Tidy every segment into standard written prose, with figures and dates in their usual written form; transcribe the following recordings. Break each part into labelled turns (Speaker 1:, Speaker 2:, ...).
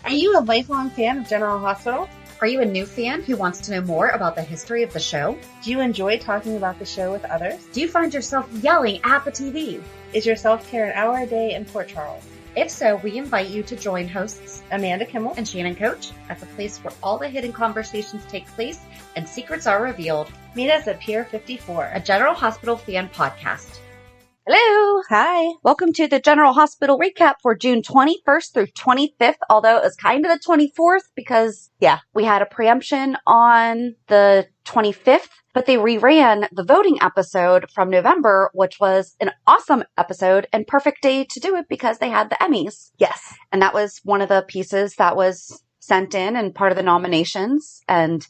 Speaker 1: Are you a lifelong fan of General Hospital?
Speaker 2: Are you a new fan who wants to know more about the history of the show?
Speaker 1: Do you enjoy talking about the show with others?
Speaker 2: Do you find yourself yelling at the TV?
Speaker 1: Is your self-care an hour a day in Port Charles?
Speaker 2: If so, we invite you to join hosts
Speaker 1: Amanda Kimmel
Speaker 2: and Shannon Coach at the place where all the hidden conversations take place and secrets are revealed.
Speaker 1: Meet us at Pier 54,
Speaker 2: a General Hospital fan podcast.
Speaker 3: Hello.
Speaker 1: Hi.
Speaker 3: Welcome to the General Hospital recap for June 21st through 25th, although it was kind of the 24th because, we had a preemption on the 25th, but they reran the voting episode from November, which was an awesome episode and perfect day to do it because they had the Emmys.
Speaker 1: Yes.
Speaker 3: And that was one of the pieces that was sent in and part of the nominations. And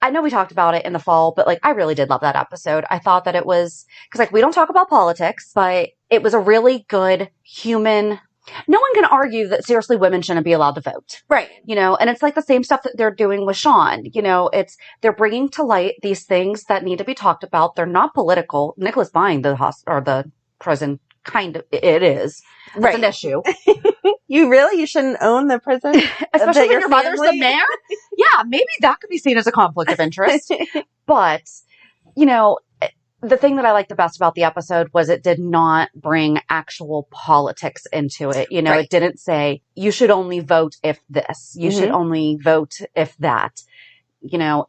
Speaker 3: I know we talked about it in the fall, but I really did love that episode. I thought that it was, because we don't talk about politics, but it was a really good human. No one can argue that seriously women shouldn't be allowed to vote.
Speaker 1: Right.
Speaker 3: And it's the same stuff that they're doing with Sean. They're bringing to light these things that need to be talked about. They're not political. Nicholas buying the prison, kind of, it is. It's an issue.
Speaker 1: You shouldn't own the prison?
Speaker 3: Especially when your mother's the mayor? Yeah, maybe that could be seen as a conflict of interest. But, the thing that I liked the best about the episode was it did not bring actual politics into it. It didn't say, you should only vote if this. You should only vote if that.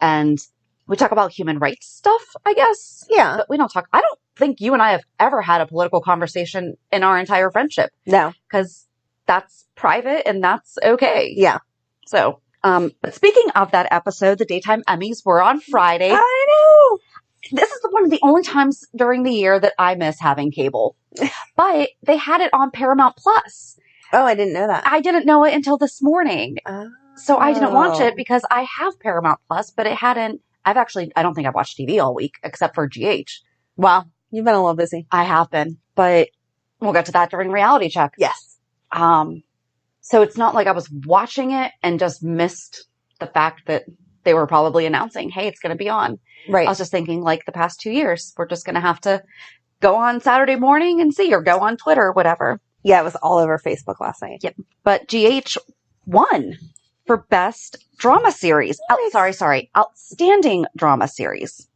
Speaker 3: And we talk about human rights stuff, I guess.
Speaker 1: Yeah.
Speaker 3: But we don't talk. I don't think you and I have ever had a political conversation in our entire friendship.
Speaker 1: No.
Speaker 3: Because that's private and that's okay.
Speaker 1: Yeah.
Speaker 3: So, but speaking of that episode, the Daytime Emmys were on Friday.
Speaker 1: I know.
Speaker 3: This is one of the only times during the year that I miss having cable. But they had it on Paramount Plus.
Speaker 1: Oh, I didn't know that.
Speaker 3: I didn't know it until this morning.
Speaker 1: Oh.
Speaker 3: So I didn't watch it because I have Paramount Plus, but it hadn't. I don't think I've watched TV all week except for GH.
Speaker 1: Wow. You've been a little busy.
Speaker 3: I have been, but we'll get to that during reality check.
Speaker 1: Yes.
Speaker 3: So it's not like I was watching it and just missed the fact that they were probably announcing, hey, it's going to be on.
Speaker 1: Right.
Speaker 3: I was just thinking the past 2 years, we're just going to have to go on Saturday morning and see, or go on Twitter, whatever.
Speaker 1: Yeah, it was all over Facebook last night.
Speaker 3: Yep. But GH won for best drama series. Outstanding drama series.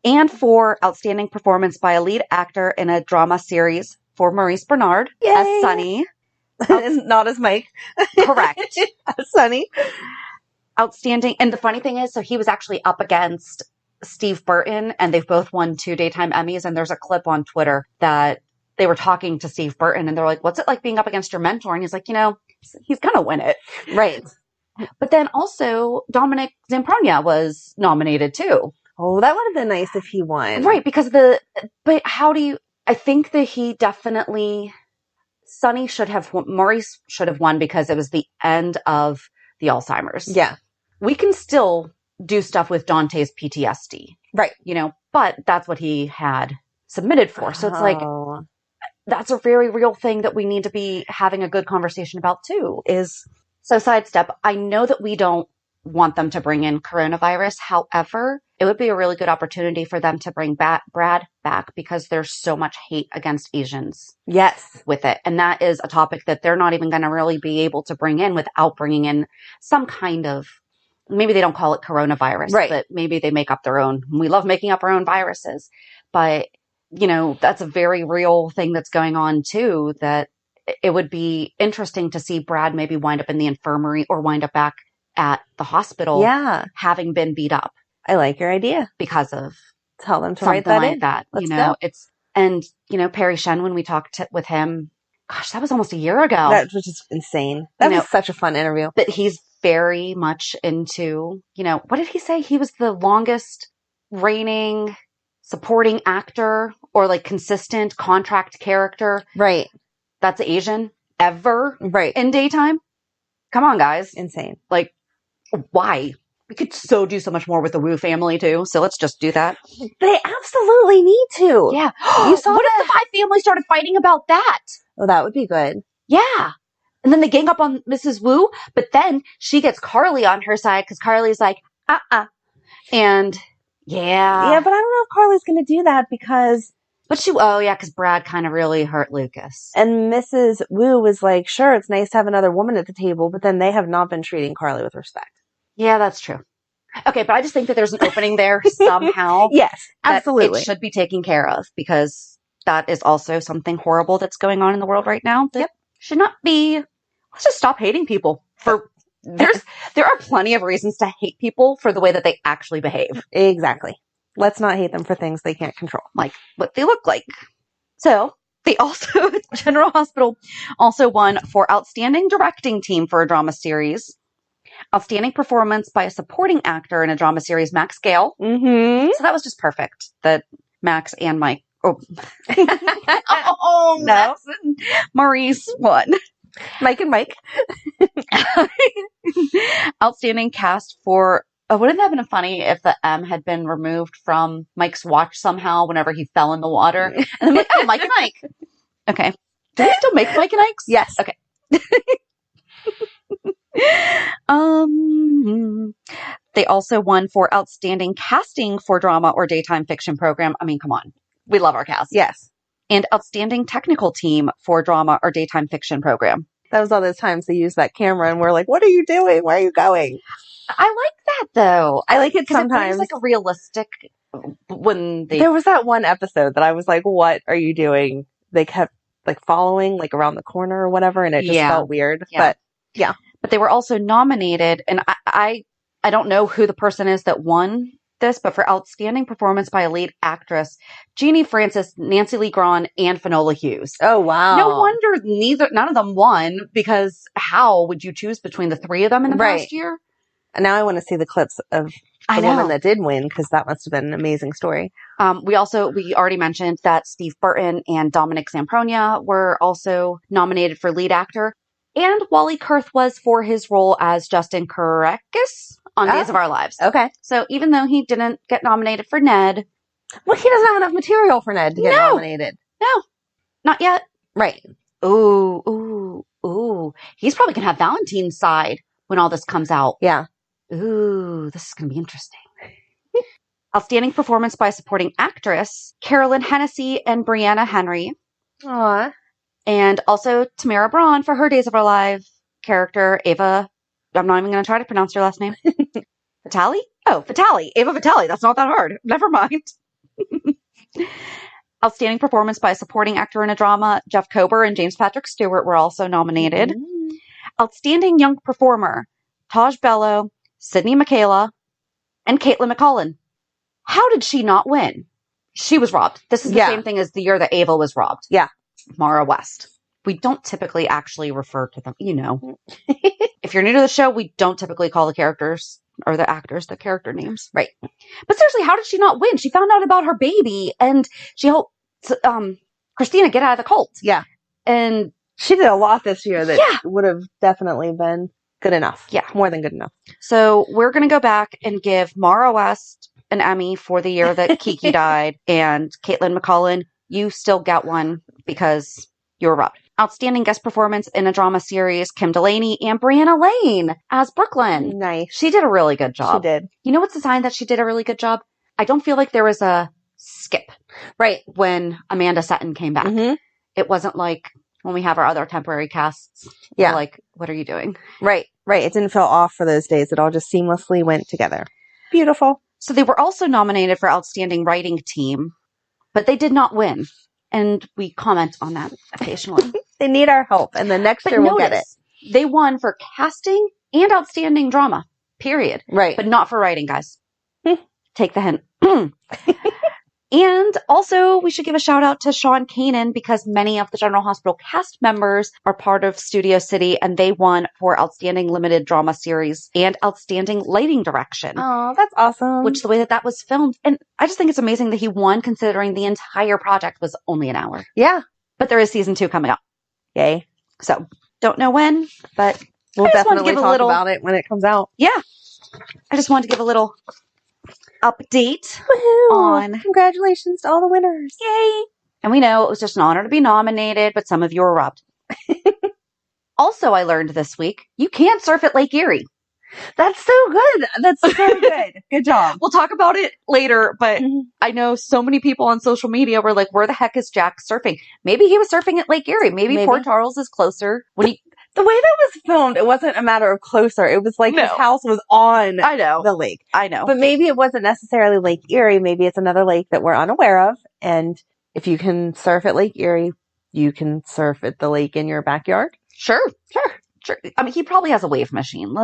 Speaker 3: And for outstanding performance by a lead actor in a drama series for Maurice Bernard as Sonny.
Speaker 1: Not as Mike.
Speaker 3: Correct.
Speaker 1: As Sonny.
Speaker 3: Outstanding. And the funny thing is, so he was actually up against Steve Burton, and they've both won 2 Daytime Emmys. And there's a clip on Twitter that they were talking to Steve Burton, and they're like, what's it like being up against your mentor? And he's like, he's going to win it.
Speaker 1: Right.
Speaker 3: But then also Dominic Zamprogna was nominated too.
Speaker 1: Oh, that would have been nice if he won.
Speaker 3: Right. Because I think that he definitely, Maurice should have won because it was the end of the Alzheimer's.
Speaker 1: Yeah.
Speaker 3: We can still do stuff with Dante's PTSD.
Speaker 1: Right.
Speaker 3: But that's what he had submitted for. So it's that's a very real thing that we need to be having a good conversation about too, so sidestep. I know that we don't want them to bring in coronavirus. However, it would be a really good opportunity for them to bring Brad back because there's so much hate against Asians.
Speaker 1: Yes.
Speaker 3: With it. And that is a topic that they're not even going to really be able to bring in without bringing in some kind of, maybe they don't call it coronavirus,
Speaker 1: right,
Speaker 3: but maybe they make up their own. We love making up our own viruses. But, that's a very real thing that's going on too, that it would be interesting to see Brad maybe wind up in the infirmary or wind up back at the hospital.
Speaker 1: Yeah.
Speaker 3: Having been beat up.
Speaker 1: I like your idea.
Speaker 3: Because of
Speaker 1: tell them to write that
Speaker 3: like
Speaker 1: in.
Speaker 3: That.
Speaker 1: Let's go.
Speaker 3: Perry Shen, when we talked with him, gosh, that was almost a year ago.
Speaker 1: That was just insane. That was such a fun interview.
Speaker 3: But he's very much into, what did he say? He was the longest reigning supporting actor or consistent contract character.
Speaker 1: Right.
Speaker 3: That's Asian ever.
Speaker 1: Right.
Speaker 3: In daytime. Come on, guys.
Speaker 1: Insane.
Speaker 3: Why? We could do so much more with the Wu family too. So let's just do that.
Speaker 1: They absolutely need to.
Speaker 3: Yeah.
Speaker 1: You saw
Speaker 3: what if the 5 families started fighting about that?
Speaker 1: Oh, that would be good.
Speaker 3: Yeah. And then they gang up on Mrs. Wu, but then she gets Carly on her side because Carly's like, And yeah.
Speaker 1: Yeah, but I don't know if Carly's going to do that because
Speaker 3: But because Brad kind of really hurt Lucas.
Speaker 1: And Mrs. Wu was like, sure, it's nice to have another woman at the table, but then they have not been treating Carly with respect.
Speaker 3: Yeah, that's true. Okay, but I just think that there's an opening there somehow.
Speaker 1: Yes, absolutely.
Speaker 3: It should be taken care of because that is also something horrible that's going on in the world right now. That should not be. Let's just stop hating people for. There are plenty of reasons to hate people for the way that they actually behave.
Speaker 1: Exactly. Let's not hate them for things they can't control.
Speaker 3: Like what they look like. So, General Hospital also won for Outstanding Directing Team for a Drama Series. Outstanding Performance by a Supporting Actor in a Drama Series, Max Gale.
Speaker 1: Mm-hmm.
Speaker 3: So that was just perfect that Max and Mike. No. Max and Maurice won.
Speaker 1: Mike and Mike.
Speaker 3: Outstanding cast for. Wouldn't that have been funny if the M had been removed from Mike's watch somehow whenever he fell in the water? And then like, Mike and Ike. Okay. Do they still make Mike and Ike's?
Speaker 1: Yes.
Speaker 3: Okay. They also won for Outstanding Casting for Drama or Daytime Fiction Program. I mean, come on. We love our cast. Yes. And Outstanding Technical Team for Drama or Daytime Fiction Program.
Speaker 1: That was all those times they used that camera and we're like, what are you doing? Where are you going?
Speaker 3: I like that though.
Speaker 1: I like it sometimes.
Speaker 3: It brings like a realistic when they.
Speaker 1: There was that one episode that I was like, what are you doing? They kept like following like around the corner or whatever and it just felt weird.
Speaker 3: Yeah.
Speaker 1: But yeah.
Speaker 3: But they were also nominated and I don't know who the person is that won this, but for Outstanding Performance by a Lead Actress, Jeannie Francis, Nancy Lee Grahn, and Finola Hughes.
Speaker 1: Oh, wow.
Speaker 3: No wonder none of them won because how would you choose between the three of them in the past year?
Speaker 1: And now I want to see the clips of the woman that did win because that must have been an amazing story.
Speaker 3: We already mentioned that Steve Burton and Dominic Zampronia were also nominated for lead actor. And Wally Kurth was for his role as Justin Karekis on Days of Our Lives.
Speaker 1: Okay.
Speaker 3: So even though he didn't get nominated for Ned.
Speaker 1: Well, he doesn't have enough material for Ned to get nominated.
Speaker 3: No. Not yet.
Speaker 1: Right.
Speaker 3: Ooh. He's probably going to have Valentine's side when all this comes out.
Speaker 1: Yeah.
Speaker 3: Ooh, this is going to be interesting. Outstanding Performance by a Supporting Actress, Carolyn Hennessy and Brianna Henry.
Speaker 1: Aww.
Speaker 3: And also Tamara Braun for her Days of Our Life character, Ava. I'm not even going to try to pronounce her last name. Vitale? Oh, Vitale. Ava Vitale. That's not that hard. Never mind. Outstanding Performance by a Supporting Actor in a Drama, Jeff Kober and James Patrick Stewart were also nominated. Mm-hmm. Outstanding Young Performer, Taj Bello, Sydney Michaela, and Caitlin McCullen. How did she not win? She was robbed. This is the same thing as the year that Ava was robbed.
Speaker 1: Yeah.
Speaker 3: Mara West. We don't typically actually refer to them, If you're new to the show, we don't typically call the characters or the actors the character names. Right. But seriously, how did she not win? She found out about her baby and she helped Christina get out of the cult.
Speaker 1: Yeah.
Speaker 3: And
Speaker 1: she did a lot this year that would have definitely been good enough.
Speaker 3: Yeah.
Speaker 1: More than good enough.
Speaker 3: So we're going to go back and give Mara West an Emmy for the year that Kiki died. And Caitlin McCullen, you still get one because you were robbed. Outstanding Guest Performance in a Drama Series, Kim Delaney and Brianna Lane as Brooklyn.
Speaker 1: Nice.
Speaker 3: She did a really good job.
Speaker 1: She did.
Speaker 3: You know what's the sign that she did a really good job? I don't feel like there was a skip.
Speaker 1: Right.
Speaker 3: When Amanda Setton came back. Mm-hmm. It wasn't like when we have our other temporary casts. Yeah. Like, what are you doing?
Speaker 1: Right. Right. It didn't feel off for those days. It all just seamlessly went together. Beautiful.
Speaker 3: So they were also nominated for Outstanding Writing Team, but they did not win. And we comment on that occasionally.
Speaker 1: They need our help. And the next year we'll get it.
Speaker 3: They won for casting and Outstanding Drama. Period.
Speaker 1: Right.
Speaker 3: But not for writing, guys. Take the hint. And also, we should give a shout out to Sean Kanan because many of the General Hospital cast members are part of Studio City and they won for Outstanding Limited Drama Series and Outstanding Lighting Direction.
Speaker 1: Oh, that's awesome.
Speaker 3: Which the way that was filmed. And I just think it's amazing that he won considering the entire project was only an hour.
Speaker 1: Yeah.
Speaker 3: But there is season 2 coming up.
Speaker 1: Yay.
Speaker 3: So, don't know when, but
Speaker 1: we'll definitely talk about it when it comes out.
Speaker 3: Yeah. I just wanted to give a little update on
Speaker 1: congratulations to all the winners.
Speaker 3: Yay. And we know it was just an honor to be nominated, but some of you were robbed. Also, I learned this week, you can't surf at Lake Erie.
Speaker 1: That's so good. That's so good. Good job.
Speaker 3: We'll talk about it later, but I know so many people on social media were like, where the heck is Jack surfing? Maybe he was surfing at Lake Erie. Maybe Port Charles is closer. When he,
Speaker 1: the way that was filmed, it wasn't a matter of closer. It was like his house was on the lake.
Speaker 3: I know.
Speaker 1: But maybe it wasn't necessarily Lake Erie. Maybe it's another lake that we're unaware of. And if you can surf at Lake Erie, you can surf at the lake in your backyard.
Speaker 3: Sure. I mean, he probably has a wave machine.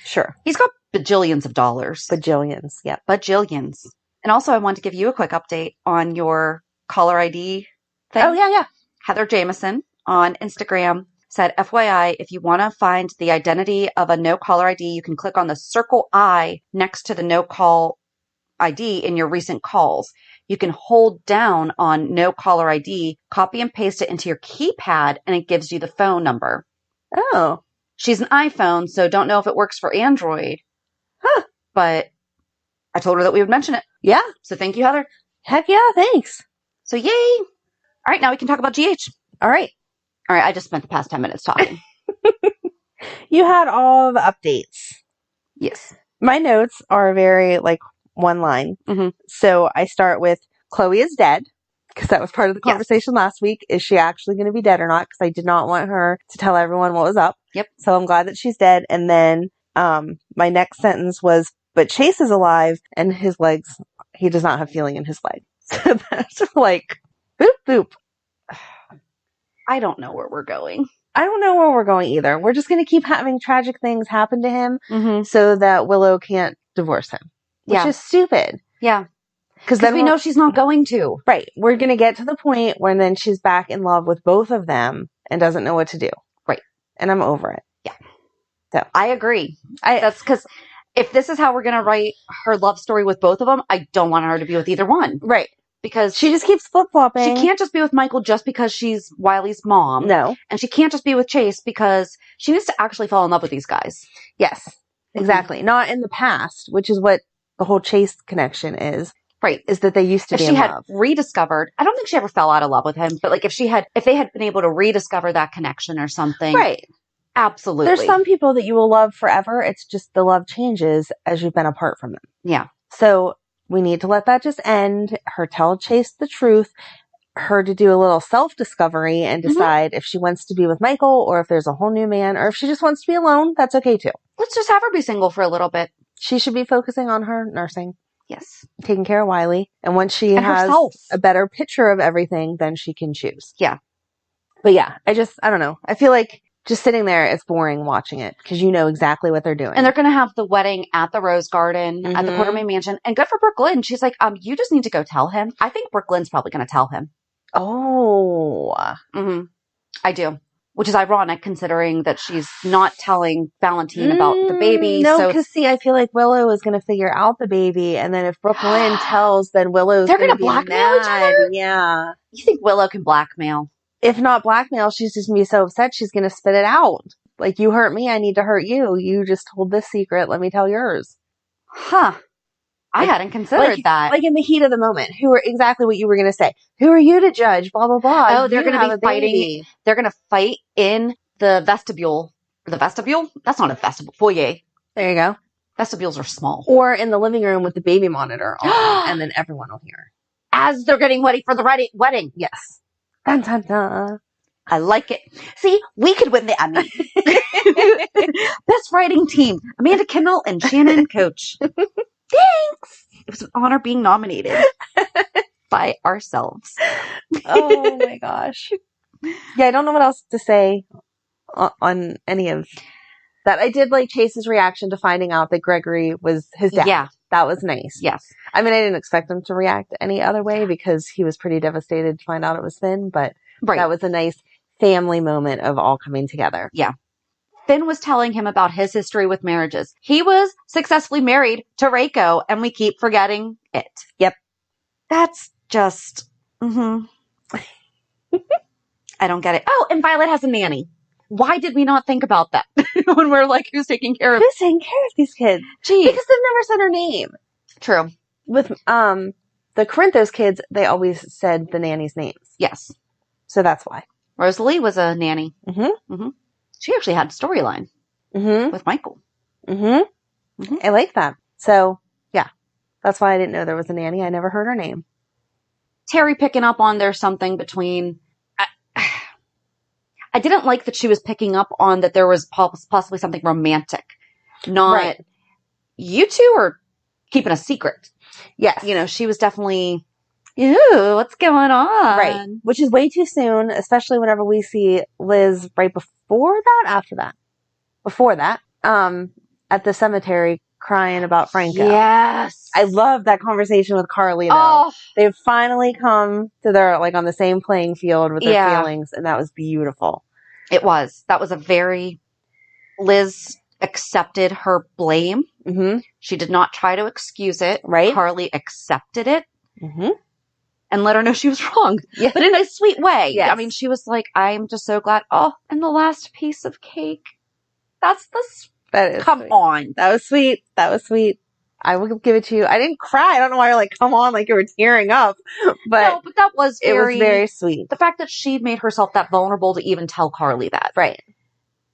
Speaker 1: Sure.
Speaker 3: He's got bajillions of dollars.
Speaker 1: Bajillions. Yeah.
Speaker 3: Bajillions. And also, I want to give you a quick update on your caller ID thing.
Speaker 1: Oh, yeah.
Speaker 3: Heather Jameson on Instagram said, FYI, if you want to find the identity of a no caller ID, you can click on the circle I next to the no call ID in your recent calls. You can hold down on no caller ID, copy and paste it into your keypad, and it gives you the phone number.
Speaker 1: Oh.
Speaker 3: She's an iPhone, so don't know if it works for Android.
Speaker 1: Huh.
Speaker 3: But I told her that we would mention it.
Speaker 1: Yeah.
Speaker 3: So thank you, Heather.
Speaker 1: Heck yeah, thanks.
Speaker 3: So yay. All right, now we can talk about GH.
Speaker 1: All right,
Speaker 3: I just spent the past 10 minutes talking.
Speaker 1: You had all the updates.
Speaker 3: Yes.
Speaker 1: My notes are very, one line.
Speaker 3: Mm-hmm.
Speaker 1: So I start with, Chloe is dead, because that was part of the conversation last week. Is she actually going to be dead or not? Because I did not want her to tell everyone what was up.
Speaker 3: Yep.
Speaker 1: So I'm glad that she's dead. And then my next sentence was, but Chase is alive, and his legs, he does not have feeling in his leg. So that's boop, boop.
Speaker 3: I don't know where we're going.
Speaker 1: I don't know where we're going either. We're just going to keep having tragic things happen to him
Speaker 3: so
Speaker 1: that Willow can't divorce him. Which is stupid.
Speaker 3: Yeah.
Speaker 1: Because
Speaker 3: then we know she's not going to.
Speaker 1: Right. We're going to get to the point when then she's back in love with both of them and doesn't know what to do.
Speaker 3: Right.
Speaker 1: And I'm over it.
Speaker 3: Yeah.
Speaker 1: So
Speaker 3: I agree. That's because if this is how we're going to write her love story with both of them, I don't want her to be with either one.
Speaker 1: Right.
Speaker 3: Because
Speaker 1: she just keeps flip-flopping.
Speaker 3: She can't just be with Michael just because she's Wiley's mom.
Speaker 1: No.
Speaker 3: And she can't just be with Chase because she needs to actually fall in love with these guys.
Speaker 1: Yes. Exactly. Not in the past, which is what the whole Chase connection is.
Speaker 3: Right.
Speaker 1: Is that they used to be in love.
Speaker 3: If she had rediscovered, I don't think she ever fell out of love with him, but if they had been able to rediscover that connection or something.
Speaker 1: Right.
Speaker 3: Absolutely.
Speaker 1: There's some people that you will love forever. It's just the love changes as you've been apart from them.
Speaker 3: Yeah.
Speaker 1: So we need to let that just end. Her tell Chase the truth. Her to do a little self-discovery and decide if she wants to be with Michael or if there's a whole new man or if she just wants to be alone. That's okay too.
Speaker 3: Let's just have her be single for a little bit.
Speaker 1: She should be focusing on her nursing.
Speaker 3: Yes.
Speaker 1: Taking care of Wiley. And once she has a better picture of everything, then she can choose.
Speaker 3: Yeah.
Speaker 1: But yeah, I don't know. I feel like just sitting there, it's boring watching it because you know exactly what they're doing.
Speaker 3: And they're going to have the wedding at the Rose Garden at the Quartermain Mansion. And good for Brooke Lynn. She's like, you just need to go tell him. I think Brooke Lynn's probably going to tell him.
Speaker 1: Oh.
Speaker 3: Mm-hmm. I do. Which is ironic considering that she's not telling Valentine about the baby.
Speaker 1: No, because I feel like Willow is going to figure out the baby. And then if Brooke Lynn tells, then Willow's
Speaker 3: going to
Speaker 1: blackmail
Speaker 3: each other?
Speaker 1: Yeah.
Speaker 3: You think Willow can blackmail?
Speaker 1: If not blackmail, she's just going to be so upset she's going to spit it out. Like, you hurt me, I need to hurt you. You just told this secret, let me tell yours.
Speaker 3: Huh. I hadn't considered that.
Speaker 1: Like in the heat of the moment. Exactly what you were going to say. Who are you to judge? Blah, blah, blah.
Speaker 3: Oh, they're going to be fighting. Baby. They're going to fight in the vestibule. The vestibule? That's not a vestibule. Foyer.
Speaker 1: There you go.
Speaker 3: Vestibules are small.
Speaker 1: Or in the living room with the baby monitor on, and then everyone will hear.
Speaker 3: As they're getting ready for the wedding.
Speaker 1: Yes. Dun, dun, dun.
Speaker 3: I like it. See, we could win the Emmy. Best writing team. Amanda Kendall and Shannon Coach. Thanks. It was an honor being nominated by ourselves.
Speaker 1: Oh my gosh. Yeah, I don't know what else to say on any of that. I did like Chase's reaction to finding out that Gregory was his dad.
Speaker 3: Yeah.
Speaker 1: That was nice.
Speaker 3: Yes.
Speaker 1: I mean, I didn't expect him to react any other way because he was pretty devastated to find out it was Finn, but that was a nice family moment of all coming together.
Speaker 3: Yeah. Finn was telling him about his history with marriages. He was successfully married to Reiko, and we keep forgetting it.
Speaker 1: Yep.
Speaker 3: That's just, I don't get it. Oh, and Violet has a nanny. Why did we not think about that when we're like, who's taking care of
Speaker 1: these kids?
Speaker 3: Jeez.
Speaker 1: Because they've never said her name.
Speaker 3: True.
Speaker 1: With the Corinthos kids, they always said the nanny's names.
Speaker 3: Yes.
Speaker 1: So that's why.
Speaker 3: Rosalie was a nanny.
Speaker 1: Mm-hmm.
Speaker 3: She actually had a storyline with Michael.
Speaker 1: Mm-hmm. I like that. So, yeah. That's why I didn't know there was a nanny. I never heard her name.
Speaker 3: Teri picking up on there's something between... I didn't like that she was picking up on that there was possibly something romantic. Not,
Speaker 1: right.
Speaker 3: You two are keeping a secret.
Speaker 1: Yes.
Speaker 3: You know, she was definitely, ew, what's going on?
Speaker 1: Right. Which is way too soon, especially whenever we see Liz right before that, after that. Before that, at the cemetery crying about Franco.
Speaker 3: Yes.
Speaker 1: I love that conversation with Carly, though.
Speaker 3: Oh.
Speaker 1: They've finally come to their, like, on the same playing field with their feelings, and that was beautiful.
Speaker 3: It was. That was a very... Liz accepted her blame.
Speaker 1: Mm-hmm.
Speaker 3: She did not try to excuse it.
Speaker 1: Right.
Speaker 3: Carly accepted it.
Speaker 1: Mm-hmm.
Speaker 3: And let her know she was wrong.
Speaker 1: Yeah.
Speaker 3: But in a sweet way.
Speaker 1: Yes.
Speaker 3: I mean, she was like, I'm just so glad. Oh, and the last piece of cake. That's the... Come on.
Speaker 1: That was sweet. That was sweet. I will give it to you. I didn't cry. I don't know why you're like, come on, like you were tearing up. But,
Speaker 3: no, but that was
Speaker 1: it was very sweet.
Speaker 3: The fact that she made herself that vulnerable to even tell Carly that.
Speaker 1: Right.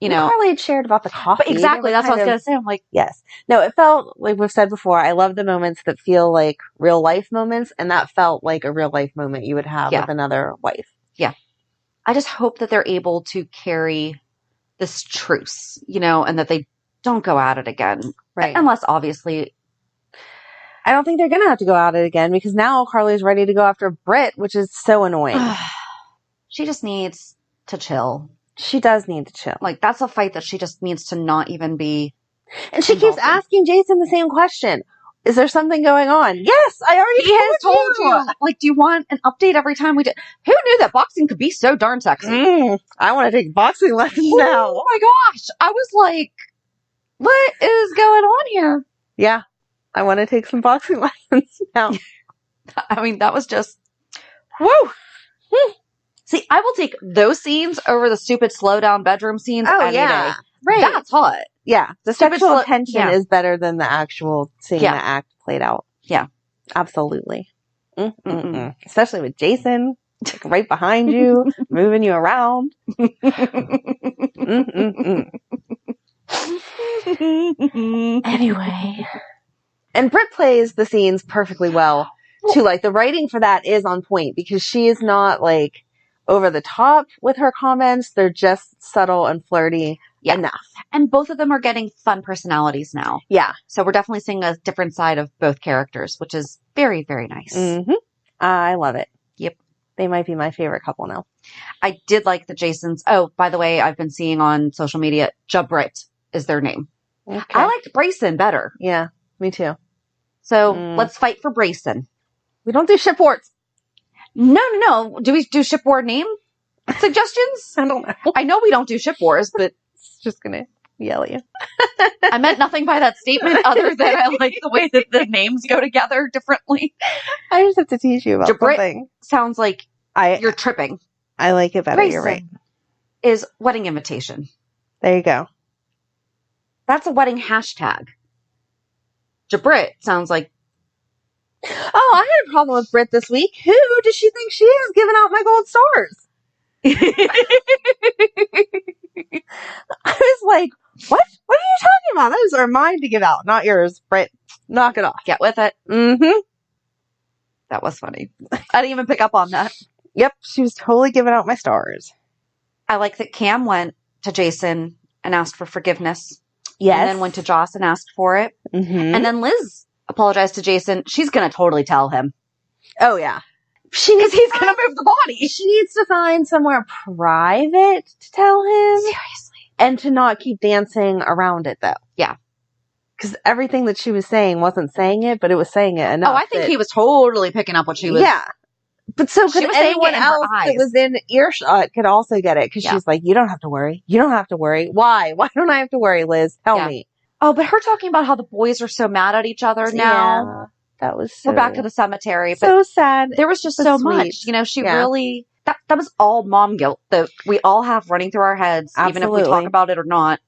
Speaker 3: You know.
Speaker 1: Carly had shared about the coffee.
Speaker 3: But exactly. That's what I was going to say. I'm like.
Speaker 1: Yes. No, it felt like we've said before. I love the moments that feel like real life moments. And that felt like a real life moment you would have with another wife.
Speaker 3: Yeah. I just hope that they're able to carry this truce, you know, and that they don't go at it again.
Speaker 1: Right.
Speaker 3: Unless, obviously...
Speaker 1: I don't think they're going to have to go at it again because now Carly's ready to go after Britt, which is so annoying.
Speaker 3: She just needs to chill.
Speaker 1: She does need to chill.
Speaker 3: Like, that's a fight that she just needs to not even be...
Speaker 1: And she keeps asking Jason the same question. Is there something going on? Yes, I already told you.
Speaker 3: Like, do you want an update every time we do? Who knew that boxing could be so darn sexy?
Speaker 1: I want to take boxing lessons now.
Speaker 3: Oh my gosh. I was like, what is going on here?
Speaker 1: Yeah. I want to take some boxing lessons now.
Speaker 3: I mean, that was just, woo! See, I will take those scenes over the stupid slow down bedroom scenes any day.
Speaker 1: Right.
Speaker 3: That's hot.
Speaker 1: Yeah. The sexual tension is better than the actual seeing the act played out.
Speaker 3: Yeah.
Speaker 1: Absolutely. Especially with Jason like, right behind you, moving you around. Anyway. And Britt plays the scenes perfectly well, too. Like, the writing for that is on point because she is not, like, over the top with her comments. They're just subtle and flirty enough.
Speaker 3: And both of them are getting fun personalities now.
Speaker 1: Yeah.
Speaker 3: So we're definitely seeing a different side of both characters, which is very, very nice.
Speaker 1: Mm-hmm. I love it.
Speaker 3: Yep.
Speaker 1: They might be my favorite couple now.
Speaker 3: I did like the Jasons. Oh, by the way, I've been seeing on social media, Jabrit is their name.
Speaker 1: Okay.
Speaker 3: I liked Brayson better.
Speaker 1: Yeah, me too.
Speaker 3: So let's fight for Brayson.
Speaker 1: We don't do shipboards.
Speaker 3: No. Do we do shipboard name suggestions?
Speaker 1: I don't know.
Speaker 3: I know we don't do shipboards, but
Speaker 1: it's just going to yell at you.
Speaker 3: I meant nothing by that statement other than I like the way that the names go together differently.
Speaker 1: I just have to teach you about something.
Speaker 3: Sounds like you're tripping.
Speaker 1: I like it better.
Speaker 3: Brayson
Speaker 1: You're right.
Speaker 3: Is wedding invitation.
Speaker 1: There you go.
Speaker 3: That's a wedding hashtag. Jabrit sounds like...
Speaker 1: Oh, I had a problem with Britt this week. Who does she think she is giving out my gold stars? I was like, what? What are you talking about? Those are mine to give out, not yours. Britt, knock it off.
Speaker 3: Get with it.
Speaker 1: Mm-hmm.
Speaker 3: That was funny. I didn't even pick up on that.
Speaker 1: Yep, she was totally giving out my stars.
Speaker 3: I like that Cam went to Jason and asked for forgiveness.
Speaker 1: Yes.
Speaker 3: And then went to Joss and asked for it.
Speaker 1: Mm-hmm.
Speaker 3: And then Liz apologized to Jason. She's going to totally tell him.
Speaker 1: Oh, yeah.
Speaker 3: Because he's going to move the body.
Speaker 1: She needs to find somewhere private to tell him.
Speaker 3: Seriously.
Speaker 1: And to not keep dancing around it, though.
Speaker 3: Yeah.
Speaker 1: Because everything that she was saying wasn't saying it, but it was saying it enough.
Speaker 3: Oh, I think he was totally picking up what she was.
Speaker 1: Yeah. But so could anyone else that was in earshot could also get it. Because she's like, you don't have to worry. You don't have to worry. Why? Why don't I have to worry, Liz? Tell me.
Speaker 3: Oh, but her talking about how the boys are so mad at each other now.
Speaker 1: Yeah, that was so...
Speaker 3: We're back to the cemetery. But
Speaker 1: so sad.
Speaker 3: There was just so much. You know, she really... That was all mom guilt that we all have running through our heads, even if we talk about it or not.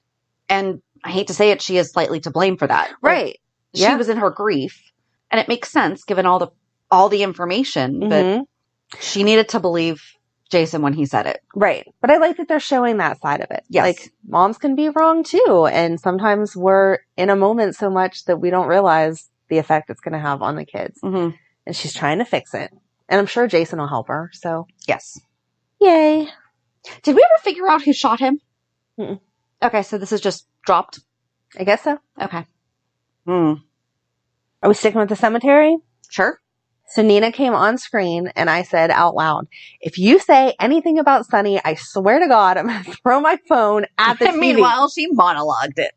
Speaker 3: And I hate to say it, she is slightly to blame for that.
Speaker 1: Right.
Speaker 3: She was in her grief. And it makes sense given all the information. But she needed to believe Jason when he said it.
Speaker 1: Right. But I like that they're showing that side of it.
Speaker 3: Yes.
Speaker 1: Like, moms can be wrong too. And sometimes we're in a moment so much that we don't realize the effect it's going to have on the kids.
Speaker 3: Mm-hmm.
Speaker 1: And she's trying to fix it. And I'm sure Jason will help her. So,
Speaker 3: yes.
Speaker 1: Yay.
Speaker 3: Did we ever figure out who shot him?
Speaker 1: Mm-mm.
Speaker 3: Okay, so this is just dropped?
Speaker 1: I guess so.
Speaker 3: Okay.
Speaker 1: Are we sticking with the cemetery?
Speaker 3: Sure.
Speaker 1: So Nina came on screen and I said out loud, if you say anything about Sunny, I swear to God, I'm going to throw my phone at the TV.
Speaker 3: Meanwhile, she monologued it.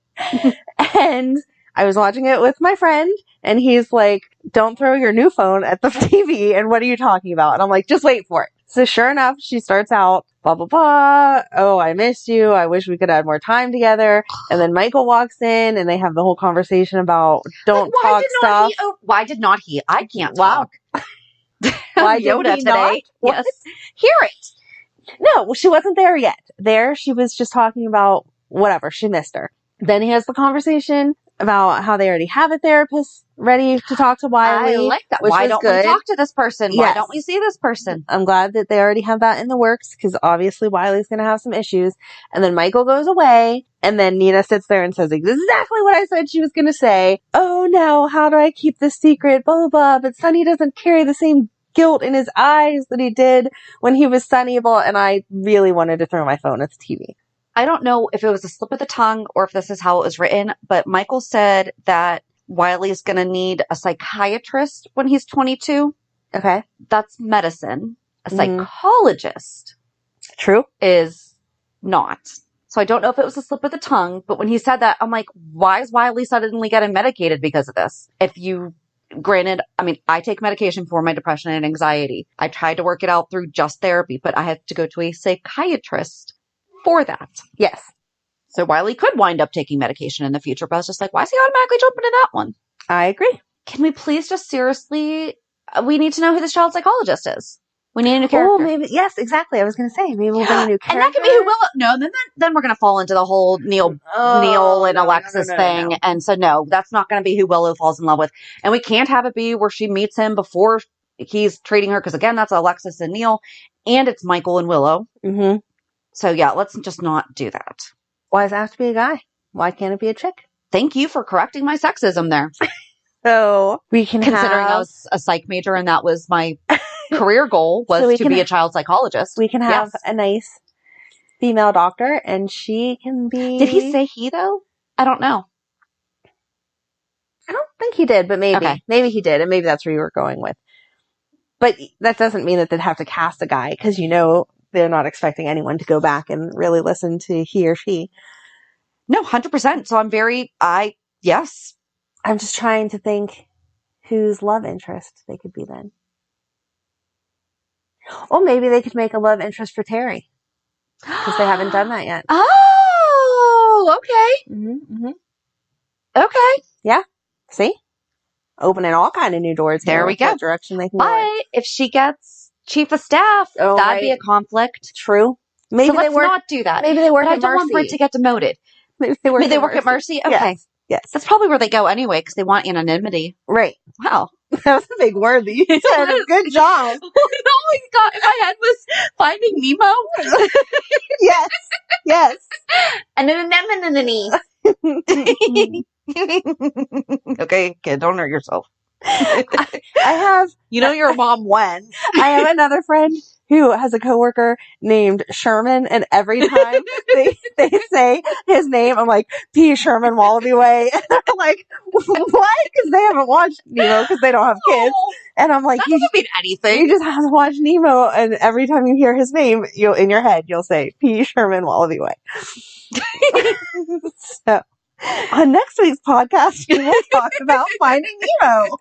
Speaker 1: And I was watching it with my friend and he's like, don't throw your new phone at the TV. And what are you talking about? And I'm like, just wait for it. So sure enough, she starts out, blah, blah, blah. Oh, I missed you. I wish we could have more time together. And then Michael walks in and they have the whole conversation about don't talk stuff.
Speaker 3: Why did not he? I can't
Speaker 1: Wow.
Speaker 3: talk.
Speaker 1: Why
Speaker 3: Yoda
Speaker 1: did he
Speaker 3: today?
Speaker 1: Not?
Speaker 3: Yes. Hear it.
Speaker 1: No, she wasn't there yet. There, she was just talking about whatever. She missed her. Then he has the conversation about how they already have a therapist ready to talk to Wiley.
Speaker 3: I like that.
Speaker 1: Why
Speaker 3: don't we talk to this person?
Speaker 1: Yes.
Speaker 3: Why don't we see this person?
Speaker 1: I'm glad that they already have that in the works because obviously Wiley's going to have some issues. And then Michael goes away and then Nina sits there and says exactly what I said she was going to say. Oh no, how do I keep this secret? Blah, blah, blah. But Sonny doesn't carry the same guilt in his eyes that he did when he was Sunnyable. And I really wanted to throw my phone at the TV.
Speaker 3: I don't know if it was a slip of the tongue or if this is how it was written, but Michael said that Wiley's going to need a psychiatrist when he's 22.
Speaker 1: Okay.
Speaker 3: That's medicine. A psychologist.
Speaker 1: True.
Speaker 3: Is not. So I don't know if it was a slip of the tongue, but when he said that, I'm like, why is Wiley suddenly getting medicated because of this? Granted, I mean, I take medication for my depression and anxiety. I tried to work it out through just therapy, but I had to go to a psychiatrist for that.
Speaker 1: Yes.
Speaker 3: So Wiley could wind up taking medication in the future, but I was just like, why is he automatically jumping to that one?
Speaker 1: I agree.
Speaker 3: Can we please just seriously, we need to know who this child psychologist is. We need a new character.
Speaker 1: Oh, maybe. Yes, exactly. I was going to say, maybe we'll bring a new character.
Speaker 3: And that could be who Willow. No, then we're going to fall into the whole Neil and Alexis thing. No. And so, no, that's not going to be who Willow falls in love with. And we can't have it be where she meets him before he's treating her. Because again, that's Alexis and Neil. And it's Michael and Willow.
Speaker 1: Mm-hmm.
Speaker 3: So yeah, let's just not do that.
Speaker 1: Why does it have to be a guy? Why can't it be a chick?
Speaker 3: Thank you for correcting my sexism there.
Speaker 1: So we can
Speaker 3: Considering I was a psych major and that was my career goal was to be a child psychologist.
Speaker 1: We can have a nice female doctor and she can be...
Speaker 3: Did he say he though? I don't know.
Speaker 1: I don't think he did, but maybe. Okay. Maybe he did and maybe that's where you were going with. But that doesn't mean that they'd have to cast a guy because they're not expecting anyone to go back and really listen to he or she.
Speaker 3: No, 100%. So yes.
Speaker 1: I'm just trying to think whose love interest they could be then. Or maybe they could make a love interest for Teri. Because they haven't done that yet.
Speaker 3: Oh, okay.
Speaker 1: Mm-hmm.
Speaker 3: Okay.
Speaker 1: Yeah. See? Opening all kind of new doors.
Speaker 3: There we go.
Speaker 1: What direction they can go in.
Speaker 3: But if she gets chief of staff, that'd be a conflict.
Speaker 1: True. Maybe
Speaker 3: so let's not do that.
Speaker 1: Maybe they work
Speaker 3: but
Speaker 1: at Mercy.
Speaker 3: I don't want Britt to get demoted.
Speaker 1: Maybe they work at Mercy.
Speaker 3: Okay.
Speaker 1: Yes.
Speaker 3: That's probably where they go anyway, because they want anonymity.
Speaker 1: Right.
Speaker 3: Wow.
Speaker 1: That was a big word that you said. Good job.
Speaker 3: Oh my God. My head was Finding Nemo.
Speaker 1: Yes. Yes.
Speaker 3: And then anemone. Okay, kid, don't hurt yourself.
Speaker 1: I have...
Speaker 3: you're a mom when.
Speaker 1: I have another friend who has a coworker named Sherman, and every time they say his name, I'm like, P. Sherman Wallaby Way. And they're like, what? Because they haven't watched Nemo because they don't have kids.
Speaker 3: Oh,
Speaker 1: and I'm like,
Speaker 3: that doesn't mean anything.
Speaker 1: You just have to watch Nemo, and every time you hear his name, in your head, you'll say, P. Sherman Wallaby Way. So, on next week's podcast, we will talk about Finding Nemo.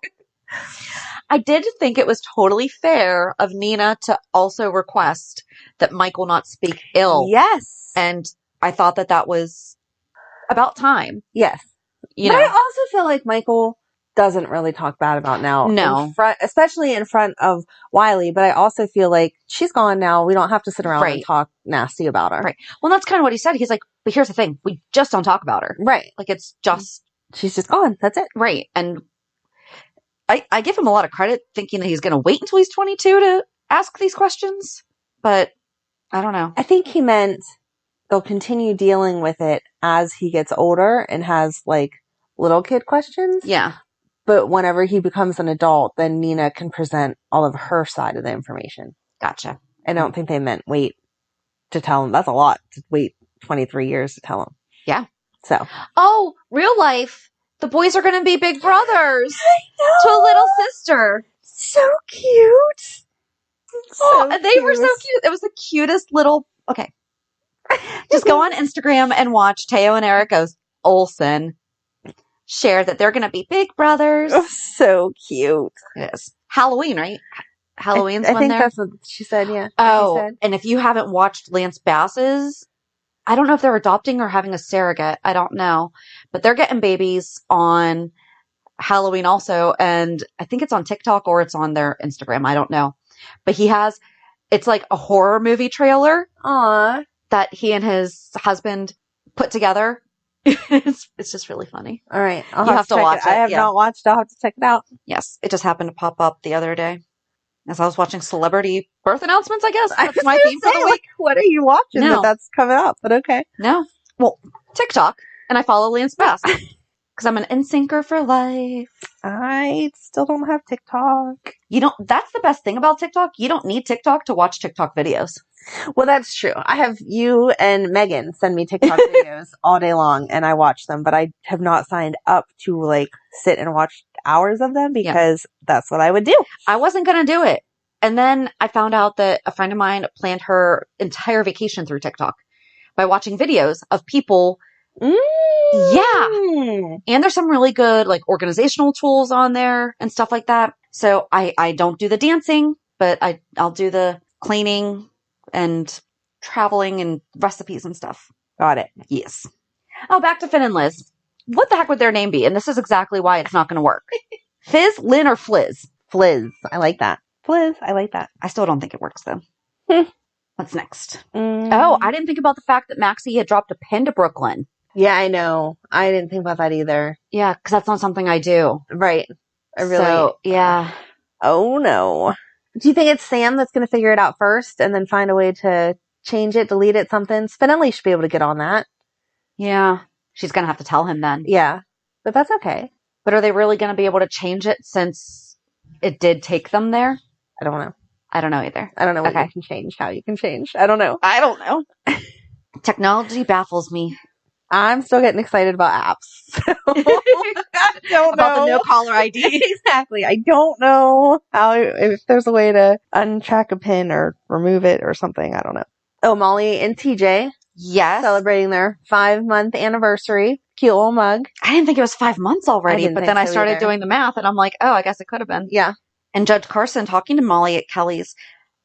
Speaker 3: I did think it was totally fair of Nina to also request that Michael not speak ill.
Speaker 1: Yes.
Speaker 3: And I thought that was about time.
Speaker 1: Yes. But I also feel like Michael doesn't really talk bad about now.
Speaker 3: No.
Speaker 1: Especially in front of Wiley. But I also feel like she's gone now. We don't have to sit around and talk nasty about her.
Speaker 3: Right. Well, that's kind of what he said. He's like, but here's the thing. We just don't talk about her.
Speaker 1: Right.
Speaker 3: Like it's just...
Speaker 1: She's just gone. That's it.
Speaker 3: Right. And I give him a lot of credit thinking that he's going to wait until he's 22 to ask these questions. But I don't know.
Speaker 1: I think he meant they'll continue dealing with it as he gets older and has like little kid questions.
Speaker 3: Yeah.
Speaker 1: But whenever he becomes an adult, then Nina can present all of her side of the information.
Speaker 3: Gotcha.
Speaker 1: I don't think they meant wait to tell him. That's a lot to wait 23 years to tell him.
Speaker 3: Yeah.
Speaker 1: So.
Speaker 3: Oh, real life. The boys are going to be big brothers to a little sister.
Speaker 1: So cute.
Speaker 3: Oh, they were so cute. It was the cutest little... Okay. Just go on Instagram and watch Teo and Eric Olsen share that they're going to be big brothers.
Speaker 1: Oh, so cute.
Speaker 3: It is. Halloween, right? Halloween's
Speaker 1: I
Speaker 3: when
Speaker 1: think
Speaker 3: they're...
Speaker 1: that's what she said, yeah.
Speaker 3: Oh, and if you haven't watched Lance Bass's, I don't know if they're adopting or having a surrogate. I don't know. But they're getting babies on Halloween also. And I think it's on TikTok or it's on their Instagram. I don't know. But it's like a horror movie trailer.
Speaker 1: Aww.
Speaker 3: That he and his husband put together. It's just really funny.
Speaker 1: All right.
Speaker 3: I'll have to watch it.
Speaker 1: I have not watched. I'll have to check it out.
Speaker 3: Yes. It just happened to pop up the other day as I was watching celebrity birth announcements, I guess. That's my theme for the week.
Speaker 1: What are you watching that's coming up? But okay.
Speaker 3: No. Well, TikTok. And I follow Lance Bass. Because I'm an NSYNCer for life.
Speaker 1: I still don't have TikTok.
Speaker 3: That's the best thing about TikTok. You don't need TikTok to watch TikTok videos.
Speaker 1: Well, that's true. I have you and Megan send me TikTok videos all day long and I watch them, but I have not signed up to like sit and watch hours of them because that's what I would do.
Speaker 3: I wasn't going to do it. And then I found out that a friend of mine planned her entire vacation through TikTok by watching videos of people. Yeah. And there's some really good like organizational tools on there and stuff like that. So I don't do the dancing, but I'll do the cleaning and traveling and recipes and stuff.
Speaker 1: Got it.
Speaker 3: Yes. Oh, back to Finn and Liz. What the heck would their name be? And this is exactly why it's not going to work. Fizz, Lynn, or Fliz?
Speaker 1: Fliz. I like that. Fliz. I like that.
Speaker 3: I still don't think it works though. What's next? Oh, I didn't think about the fact that Maxie had dropped a pin to Brooklyn.
Speaker 1: Yeah, I know. I didn't think about that either.
Speaker 3: Yeah, because that's not something I do.
Speaker 1: Right.
Speaker 3: Yeah.
Speaker 1: Oh, no. Do you think it's Sam that's going to figure it out first and then find a way to change it, delete it, something? Spinelli should be able to get on that.
Speaker 3: Yeah. She's going to have to tell him then.
Speaker 1: Yeah. But that's okay.
Speaker 3: But are they really going to be able to change it since it did take them there?
Speaker 1: I don't know.
Speaker 3: I don't know either.
Speaker 1: I don't know what you can change, how you can change. I don't know.
Speaker 3: I don't know. Technology baffles me.
Speaker 1: I'm still getting excited about apps. So I don't
Speaker 3: about
Speaker 1: know.
Speaker 3: the no caller ID.
Speaker 1: Exactly. I don't know if there's a way to untrack a pin or remove it or something. I don't know. Oh, Molly and TJ.
Speaker 3: Yes.
Speaker 1: Celebrating their 5-month anniversary. Cute little mug.
Speaker 3: I didn't think it was 5 months already, but then I started doing the math and I'm like, oh, I guess it could have been.
Speaker 1: Yeah.
Speaker 3: And Judge Carson talking to Molly at Kelly's.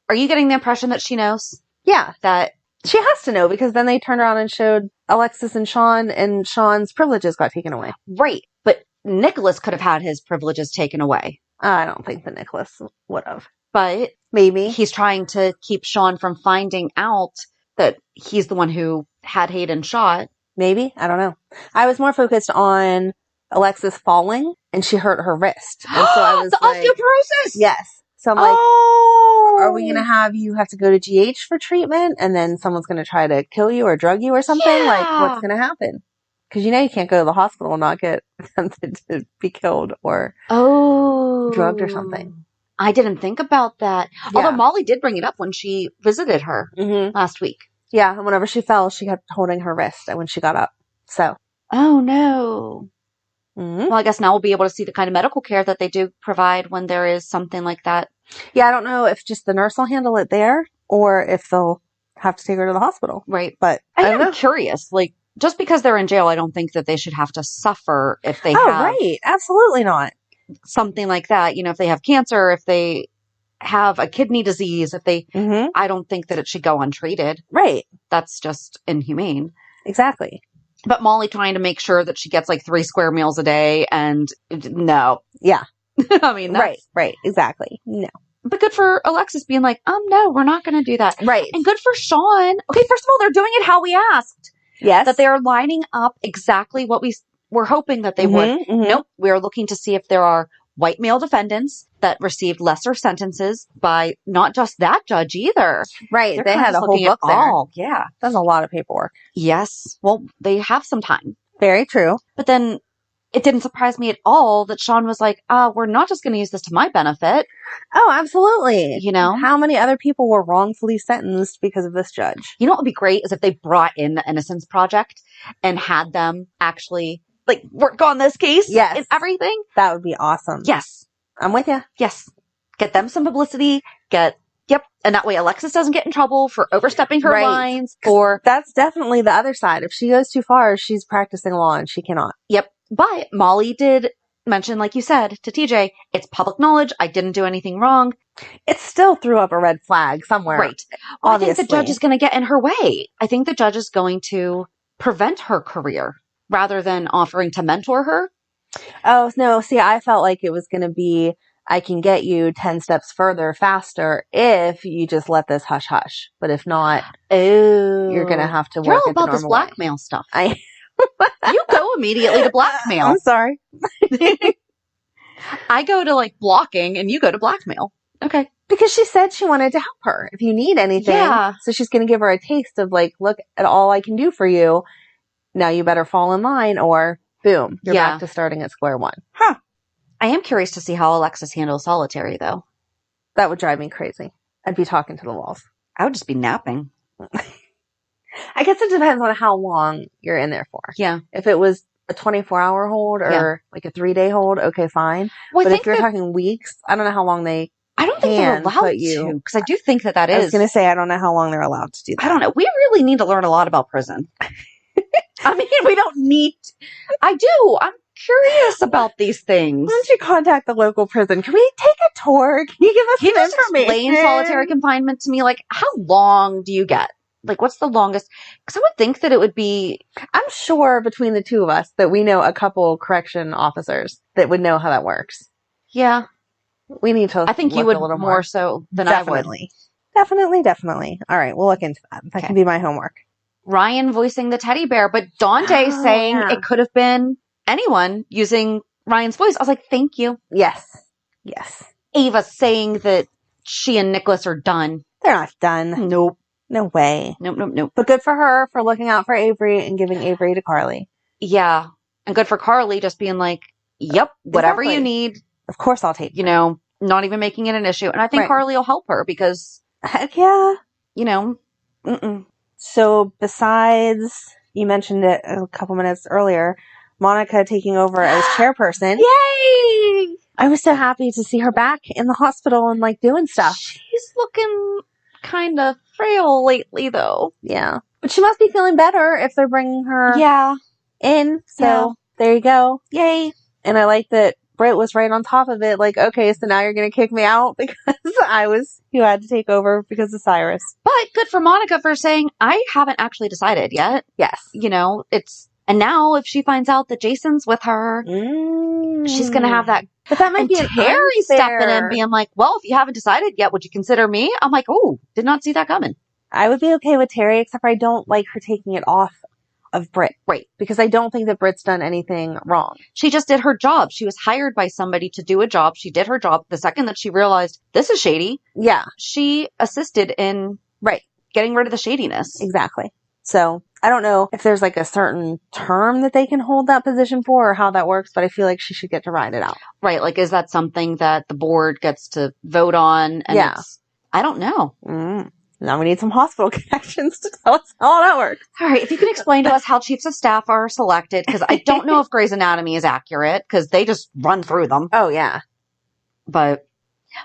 Speaker 3: Are you getting the impression that she knows?
Speaker 1: Yeah.
Speaker 3: That
Speaker 1: she has to know because then they turned around and showed Alexis and Sean's privileges got taken away.
Speaker 3: Right. But Nicholas could have had his privileges taken away.
Speaker 1: I don't think that Nicholas would have.
Speaker 3: But
Speaker 1: maybe
Speaker 3: he's trying to keep Sean from finding out that he's the one who had Hayden shot.
Speaker 1: Maybe. I don't know. I was more focused on Alexis falling and she hurt her wrist. And so I was
Speaker 3: the osteoporosis!
Speaker 1: Yes. So I'm like, are we going to have to go to GH for treatment and then someone's going to try to kill you or drug you or something?
Speaker 3: Yeah.
Speaker 1: Like, what's going to happen? Because you can't go to the hospital and not get attempted to be killed or drugged or something.
Speaker 3: I didn't think about that.
Speaker 1: Yeah.
Speaker 3: Although Molly did bring it up when she visited her last week.
Speaker 1: Yeah, and whenever she fell, she kept holding her wrist when she got up. So.
Speaker 3: Oh, no.
Speaker 1: Mm-hmm.
Speaker 3: Well, I guess now we'll be able to see the kind of medical care that they do provide when there is something like that.
Speaker 1: Yeah, I don't know if just the nurse will handle it there or if they'll have to take her to the hospital.
Speaker 3: Right.
Speaker 1: But
Speaker 3: I'm curious. Like, just because they're in jail, I don't think that they should have to suffer if they have.
Speaker 1: Oh, right. Absolutely not.
Speaker 3: Something like that. If they have cancer, if they have a kidney disease, if they, I don't think that it should go untreated.
Speaker 1: Right.
Speaker 3: That's just inhumane.
Speaker 1: Exactly.
Speaker 3: But Molly trying to make sure that she gets like 3 square meals a day and no.
Speaker 1: Yeah.
Speaker 3: I mean,
Speaker 1: right. Exactly. No.
Speaker 3: But good for Alexis being like, no, we're not going to do that.
Speaker 1: Right.
Speaker 3: And good for Sean. Okay, first of all, they're doing it how we asked.
Speaker 1: Yes.
Speaker 3: That they're lining up exactly what we were hoping that they would.
Speaker 1: Mm-hmm.
Speaker 3: Nope. We're looking to see if there are white male defendants that received lesser sentences by not just that judge either.
Speaker 1: Right.
Speaker 3: They're
Speaker 1: They
Speaker 3: kind of
Speaker 1: had a
Speaker 3: just
Speaker 1: whole
Speaker 3: looking at
Speaker 1: book there.
Speaker 3: all. Yeah.
Speaker 1: That's a lot of paperwork.
Speaker 3: Yes. Well, they have some time.
Speaker 1: Very true.
Speaker 3: But then it didn't surprise me at all that Sean was like, we're not just going to use this to my benefit.
Speaker 1: Oh, absolutely.
Speaker 3: You know?
Speaker 1: How many other people were wrongfully sentenced because of this judge?
Speaker 3: You know what would be great is if they brought in the Innocence Project and had them actually like work on this case
Speaker 1: Yes.
Speaker 3: and everything.
Speaker 1: That would be awesome.
Speaker 3: Yes.
Speaker 1: I'm with you.
Speaker 3: Yes. Get them some publicity. Yep. And that way Alexis doesn't get in trouble for overstepping her lines. Or
Speaker 1: that's definitely the other side. If she goes too far, she's practicing law and she cannot.
Speaker 3: Yep. But Molly did mention, like you said, to TJ, it's public knowledge. I didn't do anything wrong.
Speaker 1: It still threw up a red flag somewhere.
Speaker 3: Right. Well, I think the judge is going to get in her way. I think the judge is going to prevent her career rather than offering to mentor her.
Speaker 1: Oh, no. See, I felt like it was going to be, I can get you 10 steps further faster if you just let this hush hush. But if not, you're going to have to work
Speaker 3: You're all
Speaker 1: it the
Speaker 3: about this
Speaker 1: normal way.
Speaker 3: blackmail stuff. You go immediately to blackmail.
Speaker 1: I'm sorry.
Speaker 3: I go to like blocking and you go to blackmail. Okay.
Speaker 1: Because she said she wanted to help her if you need anything.
Speaker 3: Yeah.
Speaker 1: So she's going to give her a taste of like, look at all I can do for you. Now you better fall in line or boom, you're back to starting at square one.
Speaker 3: Huh. I am curious to see how Alexis handles solitary though.
Speaker 1: That would drive me crazy. I'd be talking to the walls.
Speaker 3: I would just be napping.
Speaker 1: I guess it depends on how long you're in there for. Yeah. If it was a 24-hour hold or like a 3-day hold, okay, fine.
Speaker 3: Well,
Speaker 1: but if you're talking weeks, I don't know how long they
Speaker 3: I don't think they're allowed to, because I do think that is.
Speaker 1: I was going to say, I don't know how long they're allowed to do that.
Speaker 3: I don't know. We really need to learn a lot about prison. I mean, we don't need. I do. I'm curious about these things.
Speaker 1: Why don't you contact the local prison? Can we take a tour? Can you give us some information?
Speaker 3: Explain solitary confinement to me? Like, how long do you get? Like, what's the longest? Because I would think that it would be.
Speaker 1: I'm sure between the two of us that we know a couple correction officers that would know how that works.
Speaker 3: Yeah.
Speaker 1: We need to.
Speaker 3: I think you would more so than I would.
Speaker 1: Definitely. All right, we'll look into that. That can be my homework.
Speaker 3: Ryan voicing the teddy bear, but Dante saying it could have been anyone using Ryan's voice. I was like, thank you.
Speaker 1: Yes.
Speaker 3: Ava saying that she and Nicholas are done.
Speaker 1: They're not done.
Speaker 3: Nope.
Speaker 1: No way.
Speaker 3: Nope.
Speaker 1: But good for her for looking out for Avery and giving Avery to Carly.
Speaker 3: Yeah. And good for Carly just being like, yep, whatever you need.
Speaker 1: Of course I'll take it.
Speaker 3: You know, not even making it an issue. And I think Carly will help her because.
Speaker 1: Heck yeah.
Speaker 3: You know.
Speaker 1: So besides, you mentioned it a couple minutes earlier, Monica taking over as chairperson.
Speaker 3: Yay!
Speaker 1: I was so happy to see her back in the hospital and like doing stuff.
Speaker 3: She's looking kind of frail lately though.
Speaker 1: Yeah. But she must be feeling better if they're bringing her in. So there you go.
Speaker 3: Yay.
Speaker 1: And I like that Britt was right on top of it. Like, okay, so now you're going to kick me out because I was who had to take over because of Cyrus.
Speaker 3: But good for Monica for saying, I haven't actually decided yet.
Speaker 1: Yes.
Speaker 3: You know, and now if she finds out that Jason's with her, she's going to have that.
Speaker 1: But that might be
Speaker 3: Teri stepping in being like, well, if you haven't decided yet, would you consider me? I'm like, oh, did not see that coming.
Speaker 1: I would be okay with Teri, except for I don't like her taking it off of Britt.
Speaker 3: Right.
Speaker 1: Because I don't think that Britt's done anything wrong.
Speaker 3: She just did her job. She was hired by somebody to do a job. She did her job. The second that she realized this is shady.
Speaker 1: Yeah.
Speaker 3: She assisted in getting rid of the shadiness.
Speaker 1: Exactly. So I don't know if there's like a certain term that they can hold that position for or how that works, but I feel like she should get to ride it out.
Speaker 3: Right. Like, is that something that the board gets to vote on? And I don't know.
Speaker 1: Now we need some hospital connections to tell us how that works.
Speaker 3: All right. If you can explain to us how chiefs of staff are selected, because I don't know if Grey's Anatomy is accurate because they just run through them.
Speaker 1: Oh, yeah.
Speaker 3: But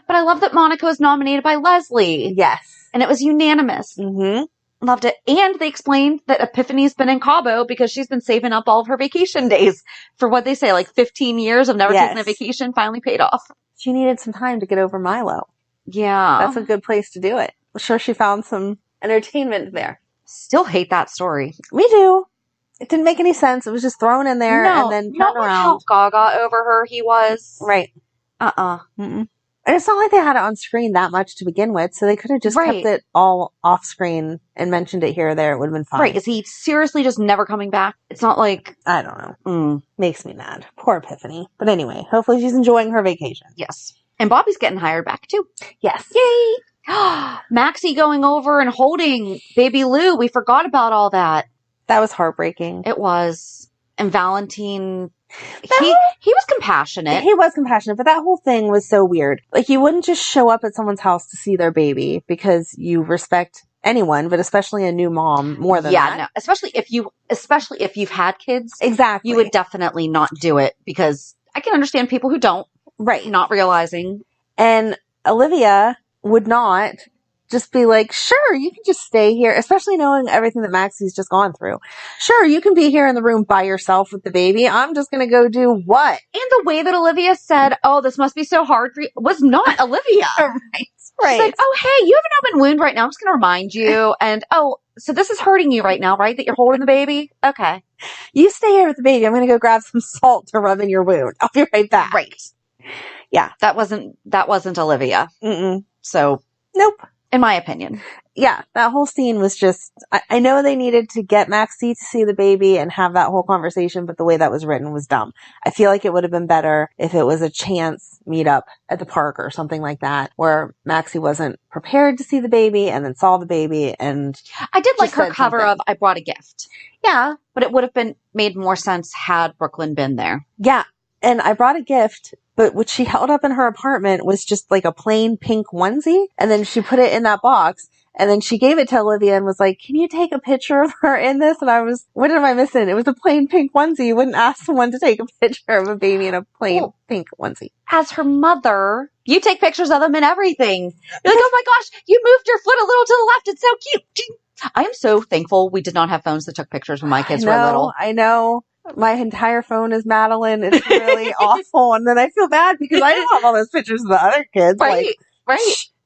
Speaker 3: I love that Monica was nominated by Leslie.
Speaker 1: Yes.
Speaker 3: And it was unanimous.
Speaker 1: Mm-hmm.
Speaker 3: Loved it. And they explained that Epiphany's been in Cabo because she's been saving up all of her vacation days for what they say, like 15 years of never taking a vacation, finally paid off.
Speaker 1: She needed some time to get over Milo.
Speaker 3: Yeah.
Speaker 1: That's a good place to do it. I'm sure she found some entertainment there.
Speaker 3: Still hate that story.
Speaker 1: Me too. It didn't make any sense. It was just thrown in there and then turned around.
Speaker 3: How gaga over her he was.
Speaker 1: Right.
Speaker 3: Mm-mm.
Speaker 1: And it's not like they had it on screen that much to begin with, so they could have just kept it all off screen and mentioned it here or there. It would have been fine.
Speaker 3: Right. Is he seriously just never coming back? It's not like...
Speaker 1: I don't know. Makes me mad. Poor Epiphany. But anyway, hopefully she's enjoying her vacation.
Speaker 3: Yes. And Bobby's getting hired back, too.
Speaker 1: Yes.
Speaker 3: Yay! Maxie going over and holding baby Lou. We forgot about all that.
Speaker 1: That was heartbreaking.
Speaker 3: It was. And Valentine... He was compassionate.
Speaker 1: He was compassionate, but that whole thing was so weird. Like, you wouldn't just show up at someone's house to see their baby because you respect anyone, but especially a new mom more than that. Yeah, no.
Speaker 3: Especially if you've had kids.
Speaker 1: Exactly.
Speaker 3: You would definitely not do it because I can understand people who don't.
Speaker 1: Right.
Speaker 3: Not realizing.
Speaker 1: And Olivia would not just be like, sure, you can just stay here, especially knowing everything that Maxie's just gone through. Sure, you can be here in the room by yourself with the baby. I'm just going to go do what?
Speaker 3: And the way that Olivia said, oh, this must be so hard for you, was not Olivia.
Speaker 1: Right.
Speaker 3: She's like, oh, hey, you have an open wound right now. I'm just going to remind you. And, oh, so this is hurting you right now, right? That you're holding the baby? Okay.
Speaker 1: You stay here with the baby. I'm going to go grab some salt to rub in your wound. I'll be right back.
Speaker 3: Right.
Speaker 1: Yeah.
Speaker 3: That wasn't Olivia.
Speaker 1: Mm-mm.
Speaker 3: So.
Speaker 1: Nope.
Speaker 3: In my opinion.
Speaker 1: Yeah, that whole scene was just, I know they needed to get Maxie to see the baby and have that whole conversation, but the way that was written was dumb. I feel like it would have been better if it was a chance meetup at the park or something like that, where Maxie wasn't prepared to see the baby and then saw the baby and
Speaker 3: I did like her cover of I Brought a Gift.
Speaker 1: Yeah.
Speaker 3: But it would have made more sense had Brooklyn been there.
Speaker 1: Yeah. And I Brought a Gift, but what she held up in her apartment was just like a plain pink onesie. And then she put it in that box. And then she gave it to Olivia and was like, can you take a picture of her in this? And I was, what am I missing? It was a plain pink onesie. You wouldn't ask someone to take a picture of a baby in a plain pink onesie.
Speaker 3: As her mother, you take pictures of them and everything. You're like, oh my gosh, you moved your foot a little to the left. It's so cute. I am so thankful we did not have phones that took pictures when my kids were little.
Speaker 1: I know. My entire phone is Madeline. It's really awful. And then I feel bad because I don't have all those pictures of the other kids.
Speaker 3: Right.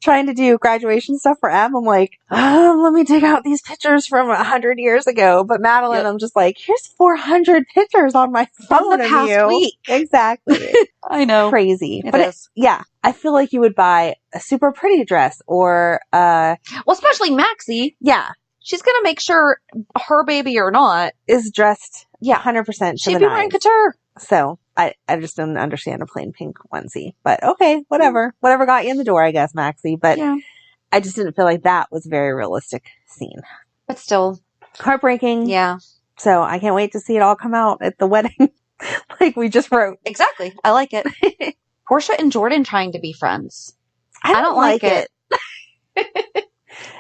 Speaker 1: Trying to do graduation stuff for Em. I'm like, let me dig out these pictures from 100 years ago. But Madeline, I'm just like, here's 400 pictures on my phone
Speaker 3: from the past week.
Speaker 1: Exactly.
Speaker 3: I know.
Speaker 1: Crazy.
Speaker 3: It is.
Speaker 1: Yeah. I feel like you would buy a super pretty dress or,
Speaker 3: well, especially Maxie.
Speaker 1: Yeah.
Speaker 3: She's going to make sure her baby or not
Speaker 1: is dressed 100%
Speaker 3: She'd be wearing couture.
Speaker 1: So I just don't understand a plain pink onesie. But okay, whatever. Whatever got you in the door, I guess, Maxie. But I just didn't feel like that was a very realistic scene.
Speaker 3: But still.
Speaker 1: Heartbreaking.
Speaker 3: Yeah.
Speaker 1: So I can't wait to see it all come out at the wedding. Like we just wrote.
Speaker 3: Exactly. I like it. Portia and Jordan trying to be friends.
Speaker 1: I don't like it.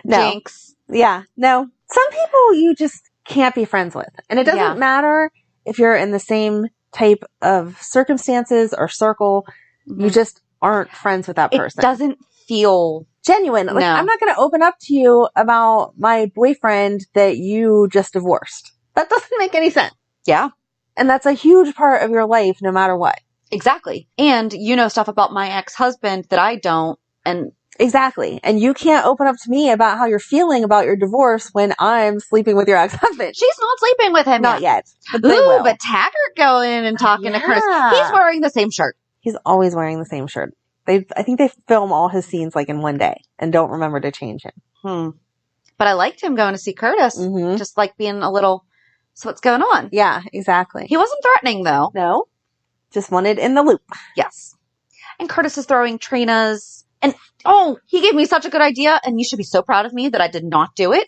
Speaker 1: No.
Speaker 3: Jinx.
Speaker 1: Yeah, no. Some people you just can't be friends with. And it doesn't matter if you're in the same type of circumstances or circle. Mm-hmm. You just aren't friends with that person.
Speaker 3: It doesn't feel
Speaker 1: genuine. Like, I'm not going to open up to you about my boyfriend that you just divorced. That doesn't make any sense.
Speaker 3: Yeah.
Speaker 1: And that's a huge part of your life, no matter what.
Speaker 3: Exactly. And you know stuff about my ex-husband that I don't. And
Speaker 1: exactly. And you can't open up to me about how you're feeling about your divorce when I'm sleeping with your ex-husband.
Speaker 3: She's not sleeping with him
Speaker 1: Not yet.
Speaker 3: But they will. But Taggert going and talking to Chris. He's wearing the same shirt.
Speaker 1: He's always wearing the same shirt. I think they film all his scenes like in one day and don't remember to change him.
Speaker 3: But I liked him going to see Curtis. Mm-hmm. Just like being a little, so what's going on?
Speaker 1: Yeah, exactly.
Speaker 3: He wasn't threatening though.
Speaker 1: No. Just wanted in the loop.
Speaker 3: Yes. And Curtis is throwing Trina's. And, he gave me such a good idea, and you should be so proud of me that I did not do it.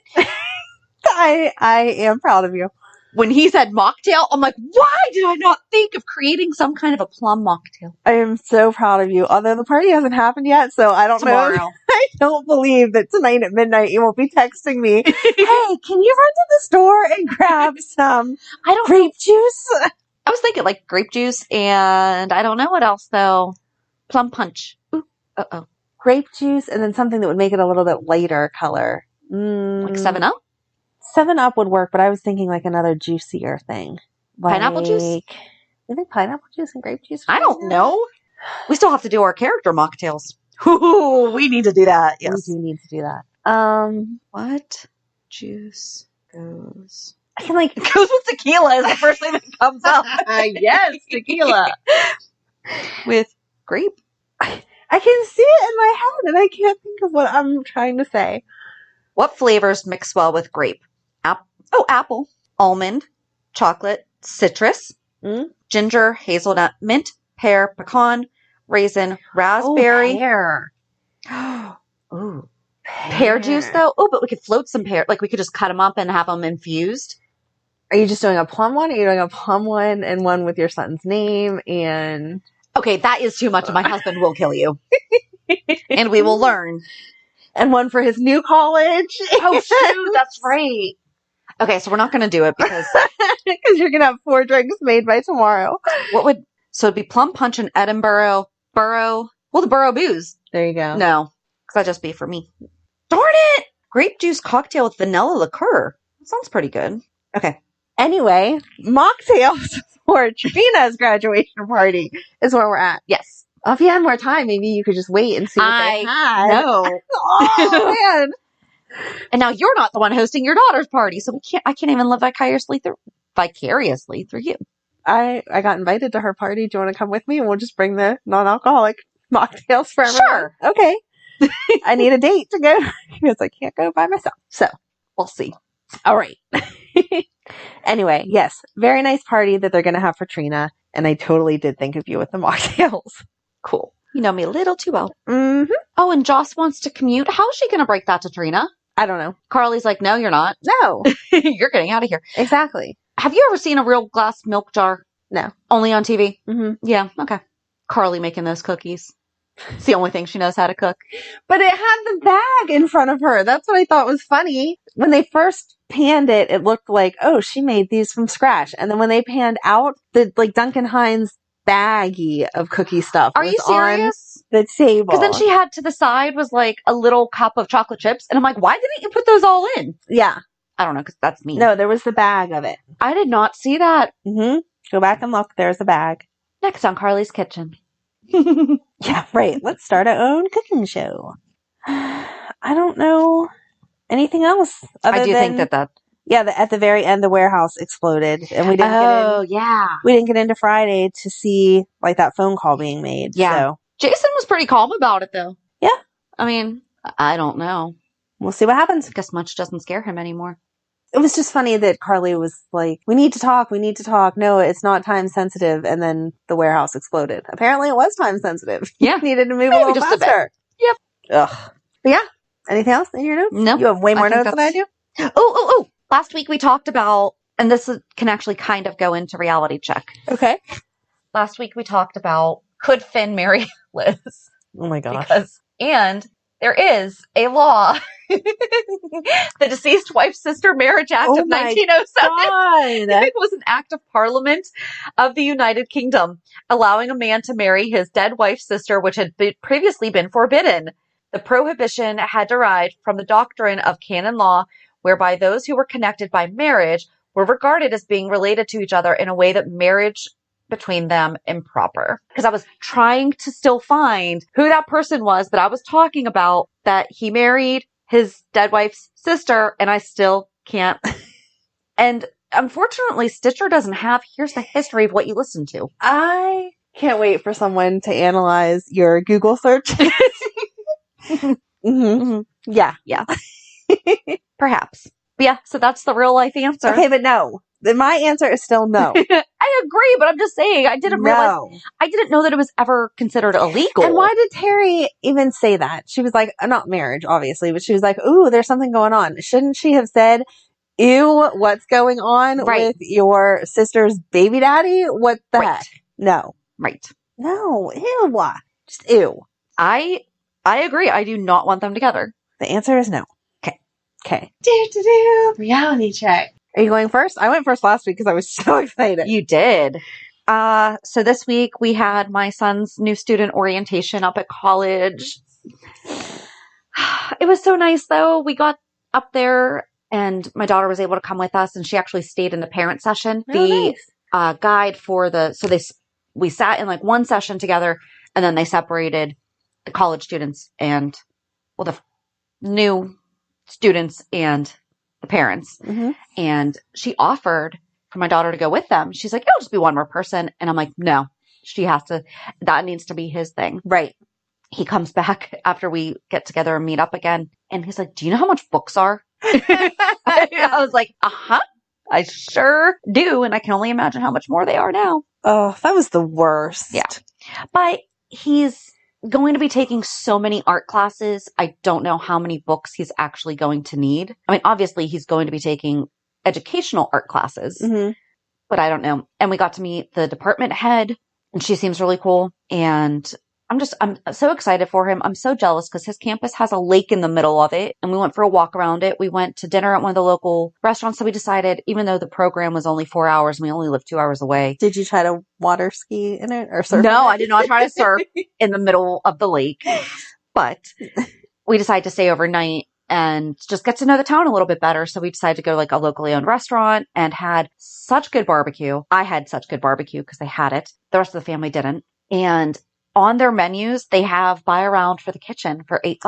Speaker 1: I am proud of you.
Speaker 3: When he said mocktail, I'm like, why did I not think of creating some kind of a plum mocktail?
Speaker 1: I am so proud of you. Although the party hasn't happened yet, so I don't know. I don't believe that tonight at midnight you won't be texting me, hey, can you run to the store and grab some grape juice?
Speaker 3: I was thinking like grape juice, and I don't know what else, though. Plum punch. Ooh. Uh-oh.
Speaker 1: Grape juice and then something that would make it a little bit lighter color.
Speaker 3: Like 7-Up?
Speaker 1: 7-Up would work, but I was thinking like another juicier thing. Like,
Speaker 3: pineapple juice?
Speaker 1: You think pineapple juice and grape juice?
Speaker 3: I don't know. We still have to do our character mocktails. Ooh, we need to do that. Yes.
Speaker 1: We do need to do that.
Speaker 3: What juice goes...
Speaker 1: I can like...
Speaker 3: It goes with tequila is the first thing that comes up.
Speaker 1: Yes, tequila.
Speaker 3: With grape?
Speaker 1: I can see it in my head and I can't think of what I'm trying to say.
Speaker 3: What flavors mix well with grape? Apple, almond, chocolate, citrus, ginger, hazelnut, mint, pear, pecan, raisin, raspberry.
Speaker 1: Pear.
Speaker 3: Ooh. Pear juice, though? Oh, but we could float some pear. Like, we could just cut them up and have them infused.
Speaker 1: Are you just doing a plum one? Or are you doing a plum one and one with your son's name and...
Speaker 3: Okay, that is too much, and my husband will kill you. And we will learn.
Speaker 1: And one for his new college.
Speaker 3: Oh, shoot, that's right. Okay, so we're not going to do it because...
Speaker 1: Because you're going to have 4 drinks made by tomorrow.
Speaker 3: So it'd be plum punch in Edinburgh, the Burrow booze.
Speaker 1: There you go.
Speaker 3: No, because that'd just be for me. Darn it! Grape juice cocktail with vanilla liqueur. That sounds pretty good. Okay.
Speaker 1: Anyway, mocktails for Trina's graduation party is where we're at.
Speaker 3: Yes.
Speaker 1: Well, if you had more time, maybe you could just wait and see what they had.
Speaker 3: No.
Speaker 1: Oh, man.
Speaker 3: And now you're not the one hosting your daughter's party, so I can't even live vicariously through you.
Speaker 1: I got invited to her party. Do you want to come with me? And we'll just bring the non-alcoholic mocktails for everyone.
Speaker 3: Sure.
Speaker 1: Okay. I need a date to go because I can't go by myself. So
Speaker 3: we'll see.
Speaker 1: All right. Anyway, yes, very nice party that they're going to have for Trina. And I totally did think of you with the mocktails.
Speaker 3: Cool. You know me a little too well.
Speaker 1: Mm-hmm.
Speaker 3: Oh, and Joss wants to commute. How is she going to break that to Trina?
Speaker 1: I don't know.
Speaker 3: Carly's like, no, you're not.
Speaker 1: No.
Speaker 3: You're getting out of here.
Speaker 1: Exactly.
Speaker 3: Have you ever seen a real glass milk jar?
Speaker 1: No.
Speaker 3: Only on TV?
Speaker 1: Mm-hmm.
Speaker 3: Yeah, okay. Carly making those cookies. It's the only thing she knows how to cook.
Speaker 1: But it had the bag in front of her. That's what I thought was funny. When they first panned it, it looked like, oh, she made these from scratch. And then when they panned out, the Duncan Hines baggie of cookie stuff
Speaker 3: Are
Speaker 1: was
Speaker 3: you serious?
Speaker 1: on the table.
Speaker 3: Because then she had to the side was like a little cup of chocolate chips. And I'm like, why didn't you put those all in?
Speaker 1: Yeah.
Speaker 3: I don't know, because that's me.
Speaker 1: No, there was the bag of it.
Speaker 3: I did not see that.
Speaker 1: Mm-hmm. Go back and look. There's the bag.
Speaker 3: Next on Carly's Kitchen.
Speaker 1: Yeah, right. Let's start our own cooking show. I don't know anything else.
Speaker 3: I do think that.
Speaker 1: Yeah, at the very end, the warehouse exploded, and we didn't. We didn't get into Friday to see like that phone call being made.
Speaker 3: Yeah,
Speaker 1: so.
Speaker 3: Jason was pretty calm about it, though.
Speaker 1: Yeah,
Speaker 3: I mean, I don't know.
Speaker 1: We'll see what happens.
Speaker 3: I guess much doesn't scare him anymore.
Speaker 1: It was just funny that Carly was like, we need to talk. No, it's not time sensitive. And then the warehouse exploded. Apparently it was time sensitive.
Speaker 3: Yeah.
Speaker 1: Needed to move a little faster.
Speaker 3: Yep.
Speaker 1: Ugh. But yeah. Anything else in your notes?
Speaker 3: No.
Speaker 1: You have way more notes than I do?
Speaker 3: Oh. Last week we talked about, and this can actually kind of go into reality check.
Speaker 1: Okay.
Speaker 3: Last week we talked about, could Finn marry Liz?
Speaker 1: Oh my gosh.
Speaker 3: And there is a law. The Deceased Wife's Sister Marriage Act of 1907. It was an act of Parliament of the United Kingdom, allowing a man to marry his dead wife's sister, which had previously been forbidden. The prohibition had derived from the doctrine of canon law, whereby those who were connected by marriage were regarded as being related to each other in a way that marriage between them improper. Because I was trying to still find who that person was that I was talking about, that he married his dead wife's sister, and I still can't. And unfortunately, Stitcher doesn't have, here's the history of what you listened to.
Speaker 1: I can't wait for someone to analyze your Google search. Mm-hmm. Yeah.
Speaker 3: Perhaps. But yeah, so that's the real life answer.
Speaker 1: Okay, but no. My answer is still no.
Speaker 3: I agree, but I'm just saying, I didn't know that it was ever considered illegal.
Speaker 1: And why did Teri even say that? She was like, not marriage, obviously, but she was like, ooh, there's something going on. Shouldn't she have said, ew, what's going on with your sister's baby daddy? What the heck? No.
Speaker 3: Right.
Speaker 1: No. Ew. Just ew.
Speaker 3: I agree. I do not want them together.
Speaker 1: The answer is no. Okay.
Speaker 2: Reality check.
Speaker 1: Are you going first? I went first last week because I was so excited.
Speaker 3: You did. So this week we had my son's new student orientation up at college. It was so nice though. We got up there and my daughter was able to come with us, and she actually stayed in the parent session. Guide for we sat in like one session together, and then they separated the college students and the new students and the parents.
Speaker 1: Mm-hmm.
Speaker 3: And she offered for my daughter to go with them. She's like, it'll just be one more person. And I'm like, no, that needs to be his thing.
Speaker 1: Right.
Speaker 3: he comes back after we get together and meet up again. And he's like, do you know how much books are? I was like, uh-huh, I sure do. And I can only imagine how much more they are now.
Speaker 1: Oh, that was the worst.
Speaker 3: Yeah. But he's going to be taking so many art classes. I don't know how many books he's actually going to need. I mean, obviously he's going to be taking educational art classes, but I don't know. And we got to meet the department head, and she seems really cool. And I'm so excited for him. I'm so jealous because his campus has a lake in the middle of it, and we went for a walk around it. We went to dinner at one of the local restaurants. So we decided, even though the program was only 4 hours and we only live 2 hours away.
Speaker 1: Did you try to water ski in it or surf?
Speaker 3: No, I did not try to surf in the middle of the lake, but we decided to stay overnight and just get to know the town a little bit better. So we decided to go to like a locally owned restaurant and had such good barbecue. I had such good barbecue because they had it. The rest of the family didn't. And on their menus, they have buy around for the kitchen for $8.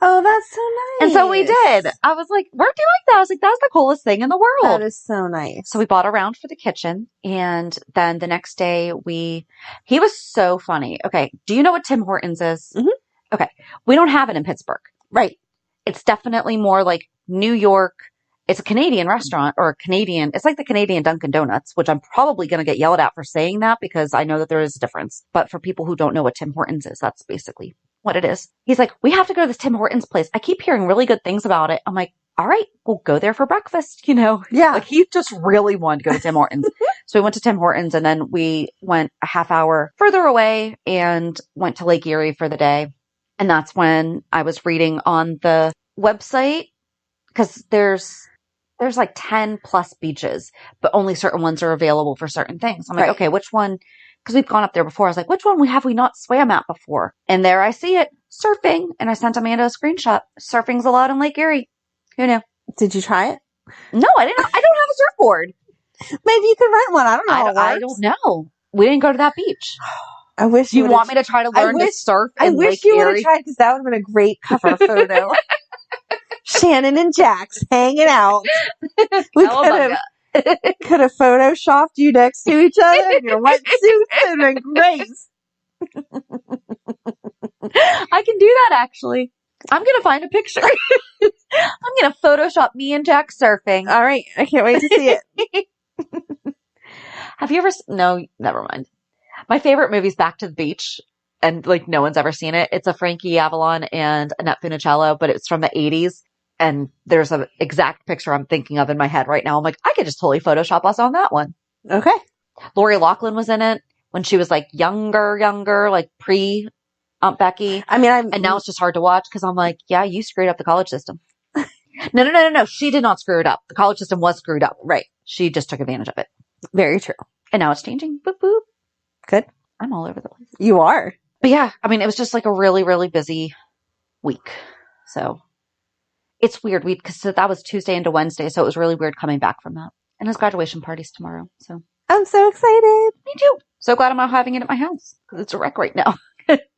Speaker 1: Oh, that's so nice.
Speaker 3: And so we did. I was like, we're doing that. I was like, that's the coolest thing in the world.
Speaker 1: That is so nice.
Speaker 3: So we bought around for the kitchen. And then the next day he was so funny. Okay. Do you know what Tim Hortons is?
Speaker 1: Mm-hmm.
Speaker 3: Okay. We don't have it in Pittsburgh.
Speaker 1: Right.
Speaker 3: It's definitely more like New York. It's a Canadian restaurant or Canadian. It's like the Canadian Dunkin' Donuts, which I'm probably going to get yelled at for saying that because I know that there is a difference. But for people who don't know what Tim Hortons is, that's basically what it is. He's like, we have to go to this Tim Hortons place. I keep hearing really good things about it. I'm like, all right, we'll go there for breakfast, you know?
Speaker 1: Yeah.
Speaker 3: Like he just really wanted to go to Tim Hortons. So we went to Tim Hortons and then we went a half hour further away and went to Lake Erie for the day. And that's when I was reading on the website because there's like 10 plus beaches, but only certain ones are available for certain things. I'm like, okay, which one? Because we've gone up there before. I was like, which one have we not swam at before? And there I see it, surfing. And I sent Amanda a screenshot. Surfing's allowed in Lake Erie. Who knew?
Speaker 1: Did you try it?
Speaker 3: No, I didn't. I don't have a surfboard.
Speaker 1: Maybe you could rent one. I don't know how it works.
Speaker 3: I don't know. We didn't go to that beach.
Speaker 1: I wish
Speaker 3: you want me to try to learn to surf in
Speaker 1: I wish
Speaker 3: Lake
Speaker 1: you would
Speaker 3: Erie?
Speaker 1: have tried because that would have been a great cover photo. Shannon and Jax hanging out. We could have photoshopped you next to each other in your wetsuits and been great.
Speaker 3: I can do that actually. I'm going to find a picture. I'm going to Photoshop me and Jack surfing.
Speaker 1: All right. I can't wait to see it.
Speaker 3: Have you ever? No, never mind. My favorite movie is Back to the Beach. And like no one's ever seen it. It's a Frankie Avalon and Annette Funicello, but it's from the 80s. And there's an exact picture I'm thinking of in my head right now. I'm like, I could just totally Photoshop us on that one.
Speaker 1: Okay.
Speaker 3: Lori Loughlin was in it when she was like younger, like pre Aunt Becky.
Speaker 1: I mean,
Speaker 3: and now it's just hard to watch because I'm like, yeah, you screwed up the college system. No. She did not screw it up. The college system was screwed up. Right. She just took advantage of it.
Speaker 1: Very true.
Speaker 3: And now it's changing. Boop, boop.
Speaker 1: Good.
Speaker 3: I'm all over the place.
Speaker 1: You are.
Speaker 3: But yeah, I mean, it was just like a really, really busy week. So it's weird because that was Tuesday into Wednesday. So it was really weird coming back from that. And his graduation party's tomorrow. So
Speaker 1: I'm so excited.
Speaker 3: Me too. So glad I'm not having it at my house because it's a wreck right now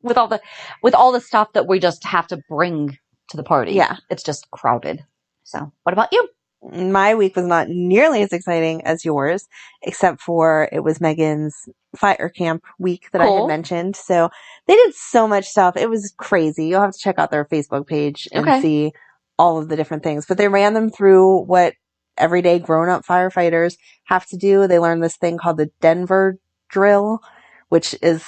Speaker 3: with all the stuff that we just have to bring to the party.
Speaker 1: Yeah.
Speaker 3: It's just crowded. So what about you?
Speaker 1: My week was not nearly as exciting as yours, except for it was Megan's fire camp week that I had mentioned. So they did so much stuff. It was crazy. You'll have to check out their Facebook page and see all of the different things. But they ran them through what everyday grown-up firefighters have to do. They learned this thing called the Denver drill, which is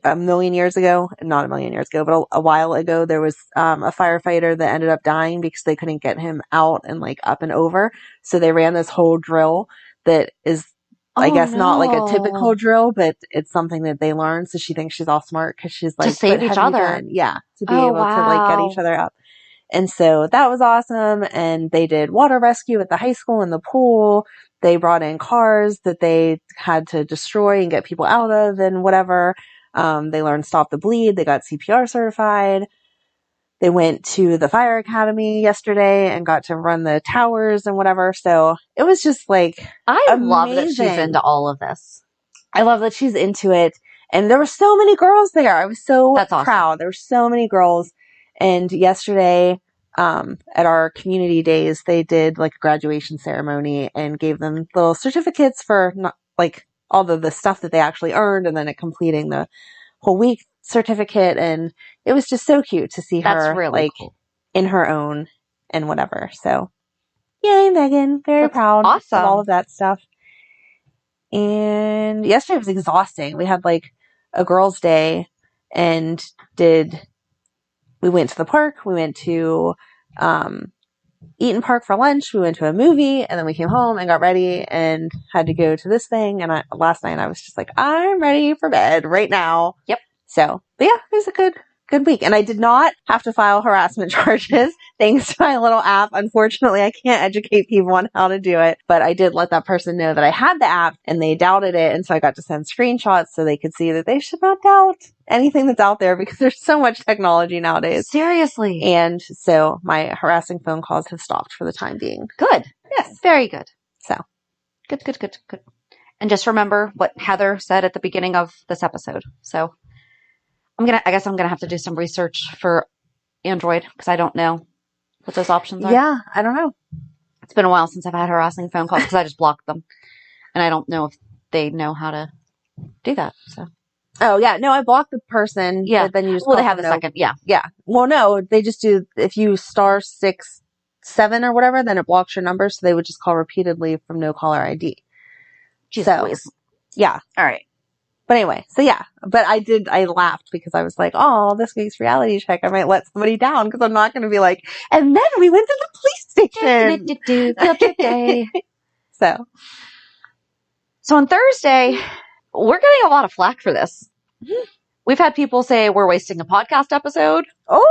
Speaker 1: a million years ago, not a million years ago, but a while ago, there was a firefighter that ended up dying because they couldn't get him out and like up and over. So they ran this whole drill that is, I guess, not like a typical drill, but it's something that they learned. So she thinks she's all smart because she's like,
Speaker 3: to save each other.
Speaker 1: Yeah. To be able to like get each other up. And so that was awesome. And they did water rescue at the high school in the pool. They brought in cars that they had to destroy and get people out of and whatever. They learned Stop the Bleed. They got CPR certified. They went to the fire academy yesterday and got to run the towers and whatever. So it was just like,
Speaker 3: I
Speaker 1: amazing.
Speaker 3: love that she's into all of this.
Speaker 1: I love that she's into it. And there were so many girls there. I was so proud. There were so many girls. And yesterday, at our community days, they did like a graduation ceremony and gave them little certificates for not like all of the stuff that they actually earned and then completing the whole week. certificate, and it was just so cute to see
Speaker 3: That's
Speaker 1: her
Speaker 3: really
Speaker 1: like
Speaker 3: cool.
Speaker 1: in her own and whatever. So yay, Megan. Very
Speaker 3: That's
Speaker 1: proud
Speaker 3: awesome.
Speaker 1: of all of that stuff. And yesterday was exhausting. We had like a girls' day and we went to the park. We went to Eaton Park for lunch. We went to a movie, and then we came home and got ready and had to go to this thing. And last night I was just like, I'm ready for bed right now.
Speaker 3: Yep.
Speaker 1: So, but yeah, it was a good week. And I did not have to file harassment charges thanks to my little app. Unfortunately, I can't educate people on how to do it, but I did let that person know that I had the app, and they doubted it. And so I got to send screenshots so they could see that they should not doubt anything that's out there, because there's so much technology nowadays.
Speaker 3: Seriously.
Speaker 1: And so my harassing phone calls have stopped for the time being.
Speaker 3: Good.
Speaker 1: Yes.
Speaker 3: Very good.
Speaker 1: So
Speaker 3: Good. And just remember what Heather said at the beginning of this episode. So I guess I'm going to have to do some research for Android, because I don't know what those options are.
Speaker 1: yeah, I don't know.
Speaker 3: It's been a while since I've had harassing phone calls, because I just blocked them. And I don't know if they know how to do that. So.
Speaker 1: Oh yeah, no, I blocked the person.
Speaker 3: Yeah.
Speaker 1: But then you just
Speaker 3: Well, they have the second. Yeah.
Speaker 1: Yeah. Well, no, they just do, if you *6 7 or whatever, then it blocks your number. So they would just call repeatedly from no caller ID.
Speaker 3: Jeez
Speaker 1: So,
Speaker 3: Louise.
Speaker 1: yeah.
Speaker 3: All right.
Speaker 1: But anyway, so yeah, but I laughed because I was like, oh, this week's reality check, I might let somebody down, because I'm not going to be like, and then we went to the police station.
Speaker 3: Field trip day.
Speaker 1: So
Speaker 3: on Thursday, we're getting a lot of flack for this. We've had people say we're wasting a podcast episode.
Speaker 1: Oh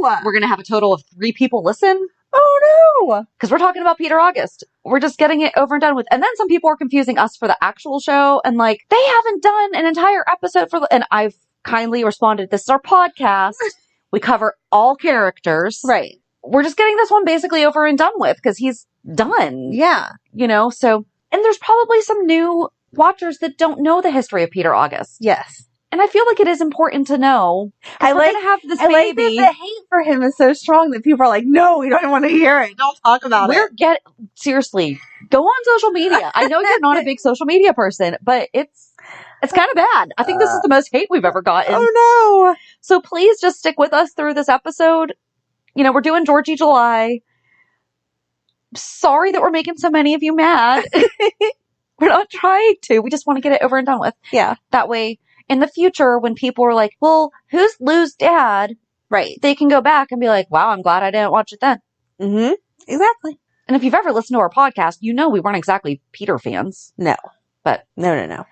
Speaker 1: no!
Speaker 3: We're going to have a total of 3 people listen.
Speaker 1: Oh no!
Speaker 3: Because we're talking about Peter August. We're just getting it over and done with. And then some people are confusing us for the actual show, and like, they haven't done an entire episode and I've kindly responded, this is our podcast. We cover all characters.
Speaker 1: Right.
Speaker 3: We're just getting this one basically over and done with, because he's done.
Speaker 1: Yeah.
Speaker 3: So, and there's probably some new watchers that don't know the history of Peter August.
Speaker 1: Yes.
Speaker 3: And I feel like it is important to know.
Speaker 1: I
Speaker 3: like to have this
Speaker 1: I like
Speaker 3: baby.
Speaker 1: that the hate for him is so strong that people are like, no, we don't want to hear it. Don't talk about it.
Speaker 3: Seriously, go on social media. I know you're not a big social media person, but it's kind of bad. I think this is the most hate we've ever gotten.
Speaker 1: Oh no.
Speaker 3: So please just stick with us through this episode. We're doing Georgie July. Sorry that we're making so many of you mad. We're not trying to. We just want to get it over and done with.
Speaker 1: Yeah.
Speaker 3: That way, in the future, when people are like, well, who's Lou's dad?
Speaker 1: Right.
Speaker 3: They can go back and be like, wow, I'm glad I didn't watch it then.
Speaker 1: Mm-hmm. Exactly.
Speaker 3: And if you've ever listened to our podcast, we weren't exactly Peter fans.
Speaker 1: No.
Speaker 3: But
Speaker 1: No.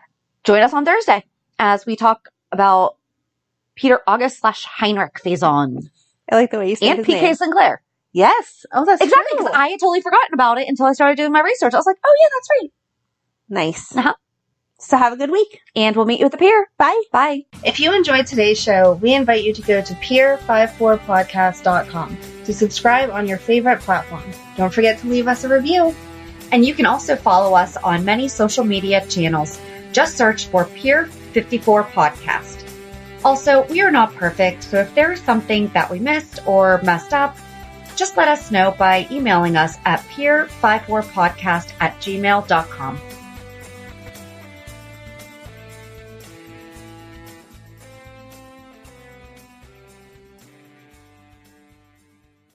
Speaker 3: Join us on Thursday as we talk about Peter August / Heinrich Faison.
Speaker 1: I like the way you say
Speaker 3: and
Speaker 1: his
Speaker 3: PK
Speaker 1: name.
Speaker 3: Sinclair.
Speaker 1: Yes. Oh, that's
Speaker 3: exactly,
Speaker 1: true.
Speaker 3: because I had totally forgotten about it until I started doing my research. I was like, oh yeah, that's right.
Speaker 1: Nice.
Speaker 3: Uh-huh.
Speaker 1: So have a good week.
Speaker 3: And we'll meet you at the pier.
Speaker 1: Bye.
Speaker 3: Bye.
Speaker 4: If you enjoyed today's show, we invite you to go to pier54podcast.com to subscribe on your favorite platform. Don't forget to leave us a review.
Speaker 2: And you can also follow us on many social media channels. Just search for Pier 54 Podcast. Also, we are not perfect, so if there is something that we missed or messed up, just let us know by emailing us at pier54podcast@gmail.com.